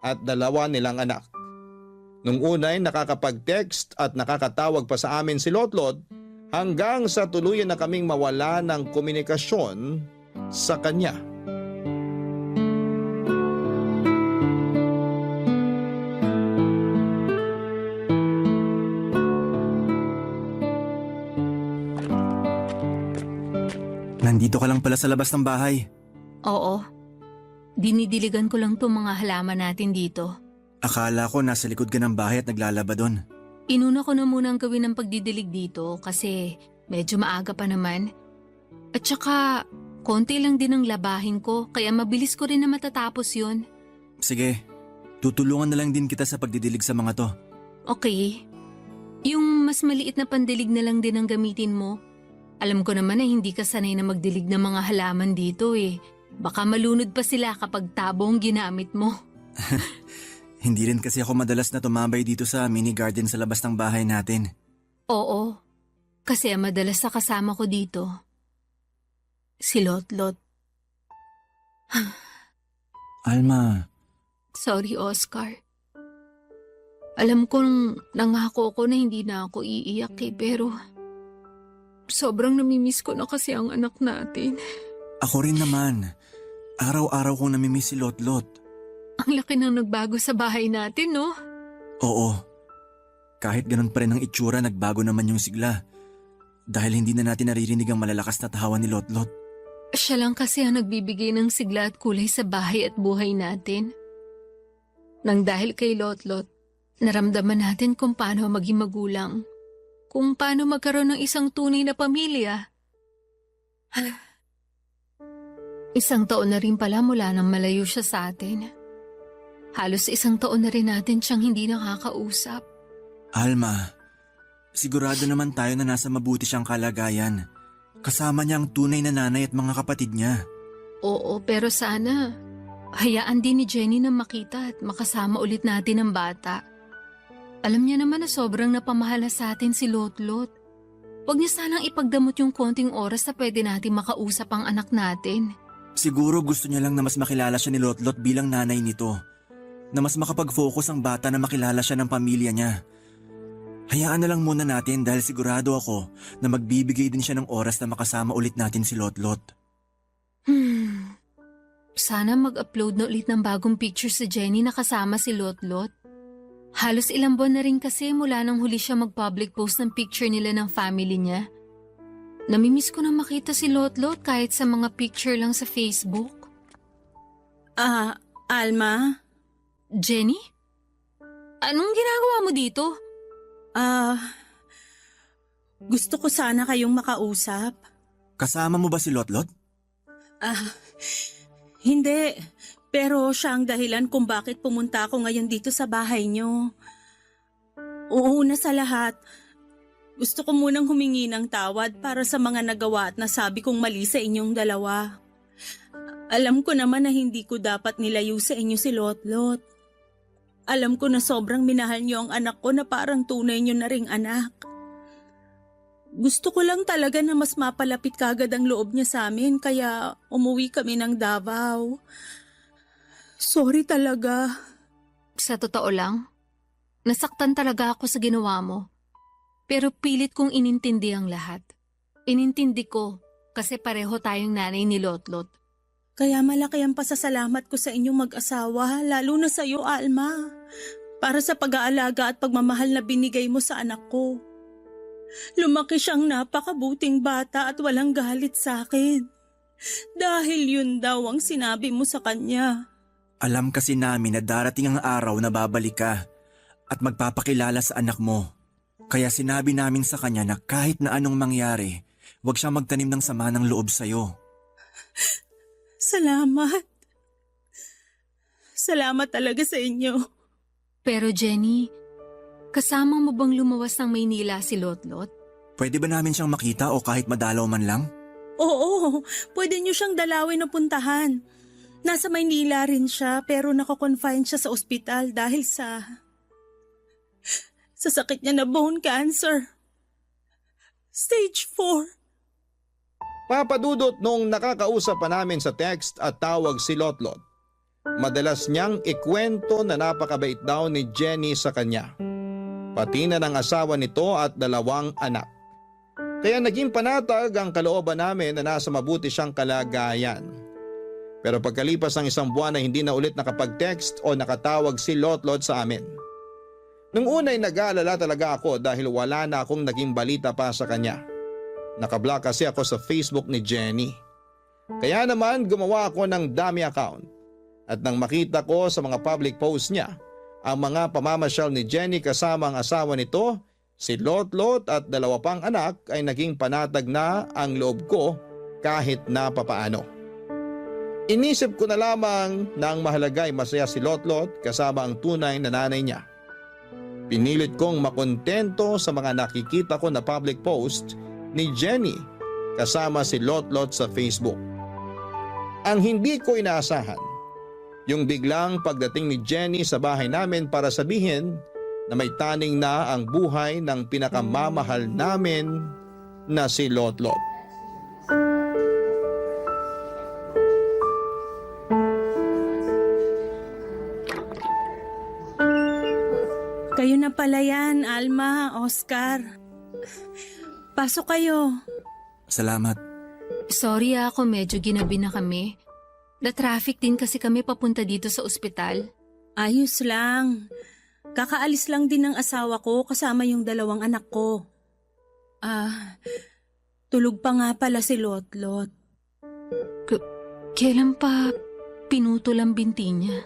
at 2 nilang anak. Nung unay nakakapag-text at nakakatawag pa sa amin si Lotlot hanggang sa tuluyan na kaming mawala ng komunikasyon sa kanya. Nandito ka lang pala sa labas ng bahay. Oo. Dinidiligan ko lang itong mga halaman natin dito. Akala ko nasa likod ka ng bahay at naglalaba doon. Inuna ko na muna ang gawin ng pagdidilig dito kasi medyo maaga pa naman. At saka, konti lang din ang labahin ko kaya mabilis ko rin na matatapos yun. Sige, tutulungan na lang din kita sa pagdidilig sa mga to. Okay. Yung mas maliit na pandilig na lang din ang gamitin mo. Alam ko naman na hindi ka sanay na magdilig ng mga halaman dito eh. Baka malunod pa sila kapag tabo ang ginamit mo. Hindi rin kasi ako madalas na tumambay dito sa mini garden sa labas ng bahay natin. Oo, kasi ang madalas na kasama ko dito, si Lotlot. Alma, Sorry, Oscar. Alam kong nangako ko na hindi na ako iiyak pero sobrang namimiss ko na kasi ang anak natin. ako rin naman. Araw-araw kong namimiss si Lotlot. Ang laki nang nagbago sa bahay natin, no? Oo. Kahit ganun pa rin ang itsura, nagbago naman yung sigla. Dahil hindi na natin naririnig ang malalakas na tawa ni Lotlot. Siya lang kasi ang nagbibigay ng sigla at kulay sa bahay at buhay natin. Nang dahil kay Lotlot, naramdaman natin kung paano maging magulang. Kung paano magkaroon ng isang tunay na pamilya. 1 taon na rin pala mula nang malayo siya sa atin. Halos 1 taon na rin natin siyang hindi nakakausap. Alma, sigurado naman tayo na nasa mabuti siyang kalagayan. Kasama niya ang tunay na nanay at mga kapatid niya. Oo, pero sana hayaan din ni Jenny na makita at makasama ulit natin ang bata. Alam niya naman na sobrang napamahala sa atin si Lotlot. Huwag niya sanang ipagdamot yung konting oras na pwede natin makausap ang anak natin. Siguro gusto niya lang na mas makilala siya ni Lotlot bilang nanay nito. Na mas makapag-focus ang bata na makilala siya ng pamilya niya. Hayaan na lang muna natin dahil sigurado ako na magbibigay din siya ng oras na makasama ulit natin si Lotlot. Sana mag-upload na ulit ng bagong picture si Jenny na kasama si Lotlot. Halos ilang buwan na rin kasi mula nang huli siya mag-public post ng picture nila ng family niya. Namimiss ko na makita si Lotlot kahit sa mga picture lang sa Facebook. Alma? Jenny? Anong ginagawa mo dito? Gusto ko sana kayong makausap. Kasama mo ba si Lotlot? Hindi. Pero siya ang dahilan kung bakit pumunta ako ngayon dito sa bahay niyo. Una sa lahat, gusto ko munang humingi ng tawad para sa mga nagawa at nasabi kong mali sa inyong dalawa. Alam ko naman na hindi ko dapat nilayo sa inyo si Lotlot. Alam ko na sobrang minahal niyo ang anak ko na parang tunay niyo na ring anak. Gusto ko lang talaga na mas mapalapit kagad ang loob niya sa amin kaya umuwi kami ng Davao. Sorry talaga. Sa totoo lang, nasaktan talaga ako sa ginawa mo. Pero pilit kong inintindi ang lahat. Inintindi ko kasi pareho tayong nanay ni Lotlot. Kaya malaki ang pasasalamat ko sa inyong mag-asawa, lalo na sa iyo, Alma. Para sa pag-aalaga at pagmamahal na binigay mo sa anak ko. Lumaki siyang napakabuting bata at walang galit sa akin. Dahil yun daw ang sinabi mo sa kanya. Alam kasi namin na darating ang araw na babalik ka at magpapakilala sa anak mo. Kaya sinabi namin sa kanya na kahit na anong mangyari, huwag siyang magtanim ng sama ng loob sa'yo. Salamat. Salamat talaga sa inyo. Pero Jenny, kasama mo bang lumawas ng Maynila si Lotlot? Pwede ba namin siyang makita o kahit madalaw man lang? Oo, pwede niyo siyang dalawin o puntahan. Nasa Maynila rin siya pero nakakonfine siya sa ospital dahil sa sakit niya na bone cancer. Stage 4. Papadudot noong nakakausap pa namin sa text at tawag si Lotlot. Madalas niyang ikwento na napakabait daw ni Jenny sa kanya. Pati na ng asawa nito at 2 anak. Kaya naging panatag ang kalooban namin na nasa mabuti siyang kalagayan. Pero pagkalipas ng 1 buwan na hindi na ulit nakapag-text o nakatawag si Lotlot sa amin. Nung una'y nag-aalala talaga ako dahil wala na akong naging balita pa sa kanya. Nakablock kasi ako sa Facebook ni Jenny. Kaya naman gumawa ako ng dummy account. At nang makita ko sa mga public posts niya, ang mga pamamasyal ni Jenny kasama ang asawa nito, si Lotlot at 2 pang anak ay naging panatag na ang loob ko kahit na papaano. Inisip ko na lamang na ang mahalaga ay masaya si Lotlot kasama ang tunay na nanay niya. Pinilit kong makontento sa mga nakikita ko na public post ni Jenny kasama si Lotlot sa Facebook. Ang hindi ko inaasahan, yung biglang pagdating ni Jenny sa bahay namin para sabihin na may taning na ang buhay ng pinakamamahal namin na si Lotlot. Kayo na pala yan, Alma, Oscar. Pasok kayo. Salamat. Sorry ako medyo ginabi na kami. Na-traffic din kasi kami papunta dito sa ospital. Ayos lang. Kakaalis lang din ng asawa ko kasama yung 2 anak ko. Tulog pa nga pala si Lotlot. Kailan pa pinutol ang binti niya?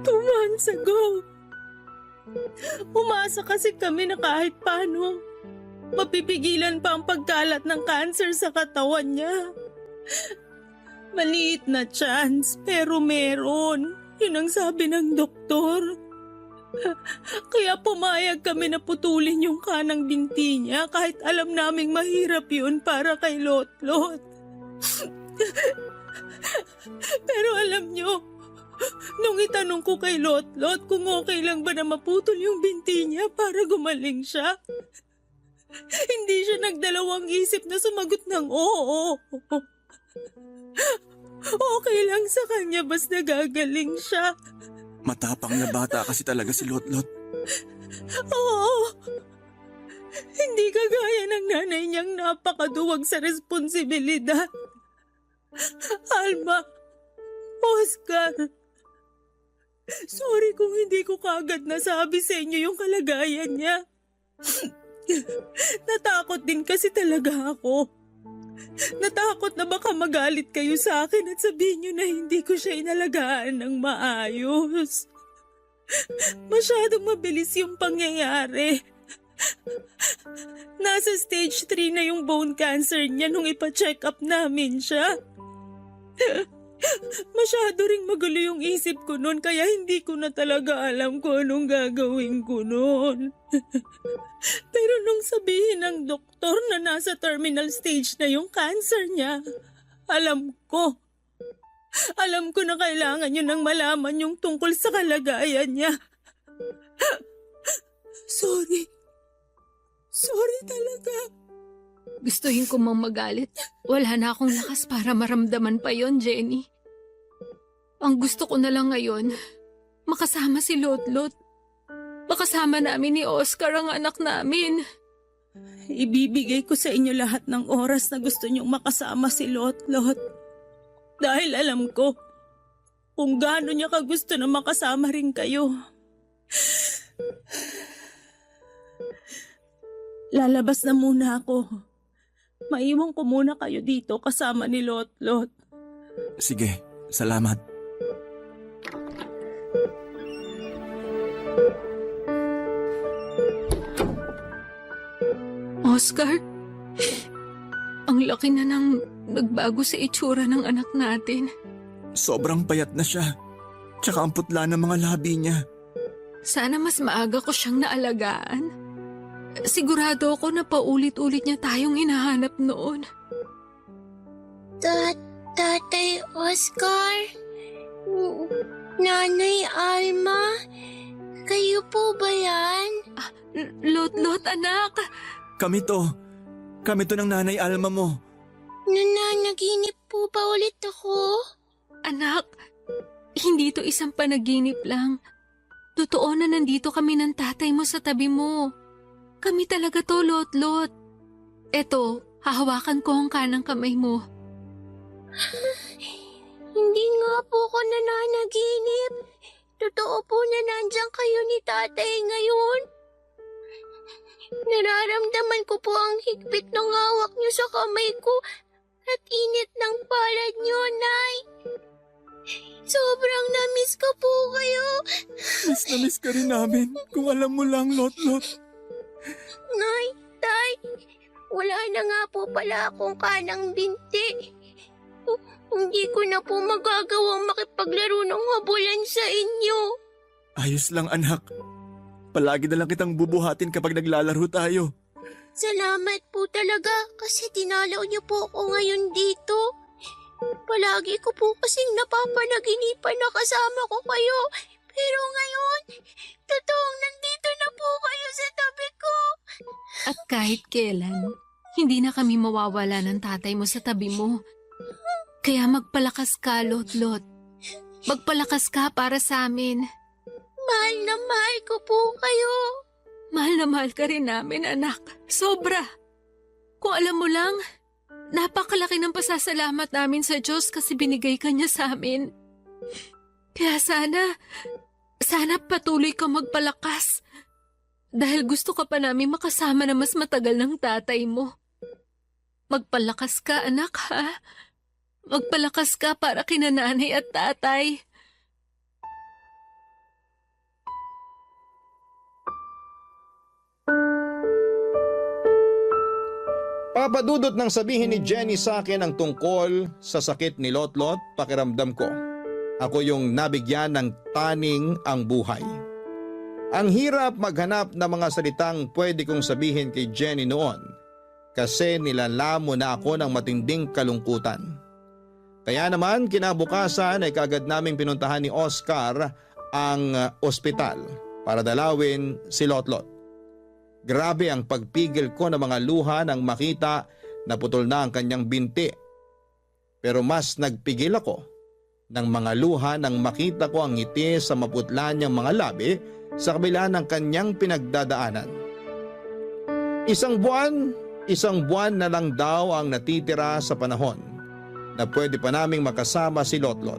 2 months ago. Umasa kasi kami na kahit paano, mapipigilan pa ang pagkalat ng cancer sa katawan niya. Maliit na chance, pero meron. Yun ang sabi ng doktor. Kaya pumayag kami na putulin yung kanang binti niya kahit alam naming mahirap yun para kay Lotlot. Pero alam nyo, nung itanong ko kay Lotlot kung okay lang ba na maputol yung binti niya para gumaling siya, hindi siya nagdalawang isip na sumagot ng oo. Okay lang sa kanya basta gagaling siya. Matapang na bata kasi talaga si Lotlot. Oo. Hindi kagaya ng nanay niyang napakaduwag sa responsibilidad. Alma, Oscar, sorry kung hindi ko kagad nasabi sa inyo yung kalagayan niya. Natakot din kasi talaga ako. Natakot na baka magalit kayo sa akin at sabihin niyo na hindi ko siya inalagaan ng maayos. Masyadong mabilis yung pangyayari. Nasa stage 3 na yung bone cancer niya nung ipa-check up namin siya. Masyado ring magulo yung isip ko noon kaya hindi ko na talaga alam kung anong gagawin ko noon. Pero nung sabihin ng doktor na nasa terminal stage na yung cancer niya, alam ko. Alam ko na kailangan niyo nang malaman yung tungkol sa kalagayan niya. Sorry. Sorry talaga. Gustuhin ko mang magalit. Wala na akong lakas para maramdaman pa yon, Jenny. Ang gusto ko na lang ngayon, makasama si Lotlot. Makasama namin ni Oscar ang anak namin. Ibibigay ko sa inyo lahat ng oras na gusto niyong makasama si Lotlot. Dahil alam ko kung gaano niya kagusto na makasama rin kayo. Lalabas na muna ako. Maiwan ko muna kayo dito kasama ni Lotlot. Sige, salamat. Oscar, ang laki na nang nagbago sa itsura ng anak natin. Sobrang payat na siya. Tsaka ang putla ng mga labi niya. Sana mas maaga ko siyang naalagaan. Sigurado ako na paulit-ulit niya tayong hinahanap noon. Tatay Oscar? Nanay Alma? Kayo po ba yan? Lotlot, anak! Kami to. Kami to ng nanay Alma mo. Nananaginip po ba ulit ako? Anak, hindi to isang panaginip lang. Totoo na nandito kami ng tatay mo sa tabi mo. Kami talaga to, Lotlot. Eto, hahawakan ko ang kanang kamay mo. Hindi nga po ako nananaginip. Totoo po na nandiyan kayo ni tatay ngayon. Nararamdaman ko po ang higpit ng hawak niyo sa kamay ko at init ng palad niyo, Nay. Sobrang na-miss ko po kayo. Miss na miss ka rin namin. Kung alam mo lang, Lotlot. Nay, Tay, wala na nga po pala akong kanang binti. Hindi ko na po magagawang makipaglaro ng habulan sa inyo. Ayos lang, anak. Palagi na lang kitang bubuhatin kapag naglalaro tayo. Salamat po talaga kasi tinalaw niyo po ako ngayon dito. Palagi ko po kasing napapanaginipan na kasama ko kayo. Pero ngayon, totoong nandito na po kayo sa tabi ko. At kahit kailan, hindi na kami mawawala ng tatay mo sa tabi mo. Kaya magpalakas ka, Lotlot. Magpalakas ka para sa amin. Mahal na mahal ko po kayo. Mahal na mahal ka rin namin, anak. Sobra. Kung alam mo lang, napakalaki ng pasasalamat namin sa Diyos kasi binigay ka niya sa amin. Kaya sana patuloy ka magpalakas. Dahil gusto ka pa namin makasama na mas matagal ng tatay mo. Magpalakas ka, anak, ha? Magpalakas ka para kina nanay at tatay. Papadudot nang sabihin ni Jenny sa akin ang tungkol sa sakit ni Lotlot, pakiramdam ko. Ako yung nabigyan ng taning ang buhay. Ang hirap maghanap ng mga salitang pwede kong sabihin kay Jenny noon kasi nilalamo na ako ng matinding kalungkutan. Kaya naman kinabukasan ay kagad naming pinuntahan ni Oscar ang ospital para dalawin si Lotlot. Grabe ang pagpigil ko ng mga luha nang makita na putol na ang kanyang binti. Pero mas nagpigil ako ng mga luha nang makita ko ang ngiti sa maputla niyang mga labi sa kabila ng kanyang pinagdadaanan. Isang buwan na lang daw ang natitira sa panahon na pwede pa naming makasama si Lotlot.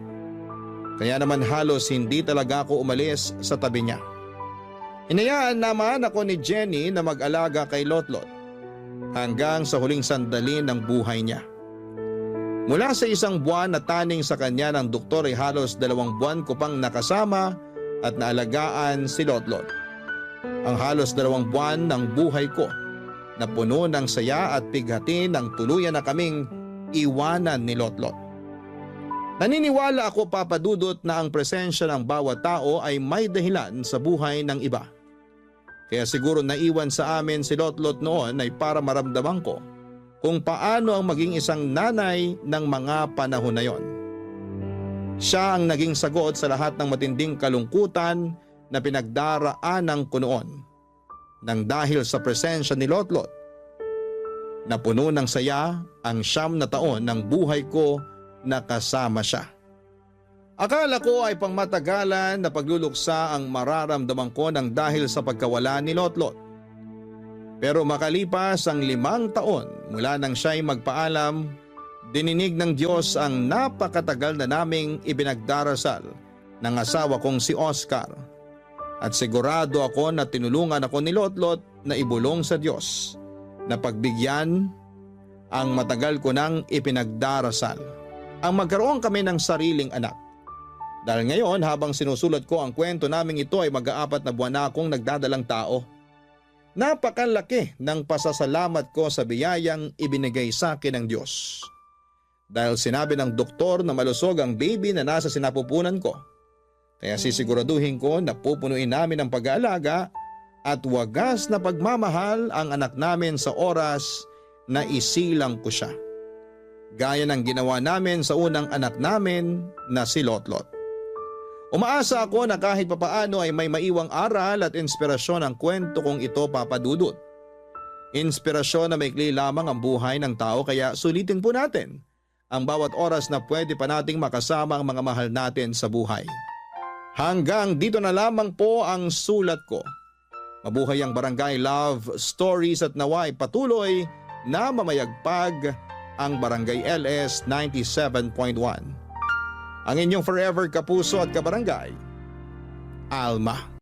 Kaya naman halos hindi talaga ako umalis sa tabi niya. Hinayaan naman ako ni Jenny na mag-alaga kay Lotlot hanggang sa huling sandali ng buhay niya. Mula sa isang buwan na taning sa kanya ng doktor ay halos 2 buwan ko pang nakasama at naalagaan si Lotlot. Ang halos 2 buwan ng buhay ko na puno ng saya at pighati ng tuluyan na kaming iwanan ni Lotlot. Naniniwala ako, Papadudot, na ang presensya ng bawat tao ay may dahilan sa buhay ng iba. Kaya siguro naiwan sa amin si Lotlot noon ay para maramdaman ko kung paano ang maging isang nanay ng mga panahon na yon. Siya ang naging sagot sa lahat ng matinding kalungkutan na pinagdaraanan ko noon nang dahil sa presensya ni Lotlot. Napuno ng saya ang 9 na taon ng buhay ko na kasama siya. Akala ko ay pangmatagalan na pagluluksa ang mararamdaman ko nang dahil sa pagkawala ni Lotlot. Pero makalipas ang 5 taon mula nang siya'y magpaalam, dininig ng Diyos ang napakatagal na naming ibinagdarasal ng asawa kong si Oscar. At sigurado ako na tinulungan ako ni Lotlot na ibulong sa Diyos na pagbigyan ang matagal ko nang ipinagdarasal. Ang magkaroon kami ng sariling anak. Dahil ngayon habang sinusulat ko ang kwento naming ito ay mag-4 na buwan na akong nagdadalang tao. Napakalaki ng pasasalamat ko sa biyayang ibinigay sa akin ng Diyos. Dahil sinabi ng doktor na malusog ang baby na nasa sinapupunan ko. Kaya sisiguraduhin ko na pupunuin namin ang pag-aalaga at wagas na pagmamahal ang anak namin sa oras na isilang ko siya. Gaya ng ginawa namin sa unang anak namin na si Lotlot. Umaasa ako na kahit papaano ay may maiwang aral at inspirasyon ang kwento kong ito, Papa Dudut. Inspirasyon na maikli lamang ang buhay ng tao, kaya sulitin po natin ang bawat oras na pwede pa nating makasama ang mga mahal natin sa buhay. Hanggang dito na lamang po ang sulat ko. Mabuhay ang Barangay Love Stories at naway patuloy na mamayagpag ang Barangay LS 97.1. Ang inyong forever kapuso at kabarangay, Alma.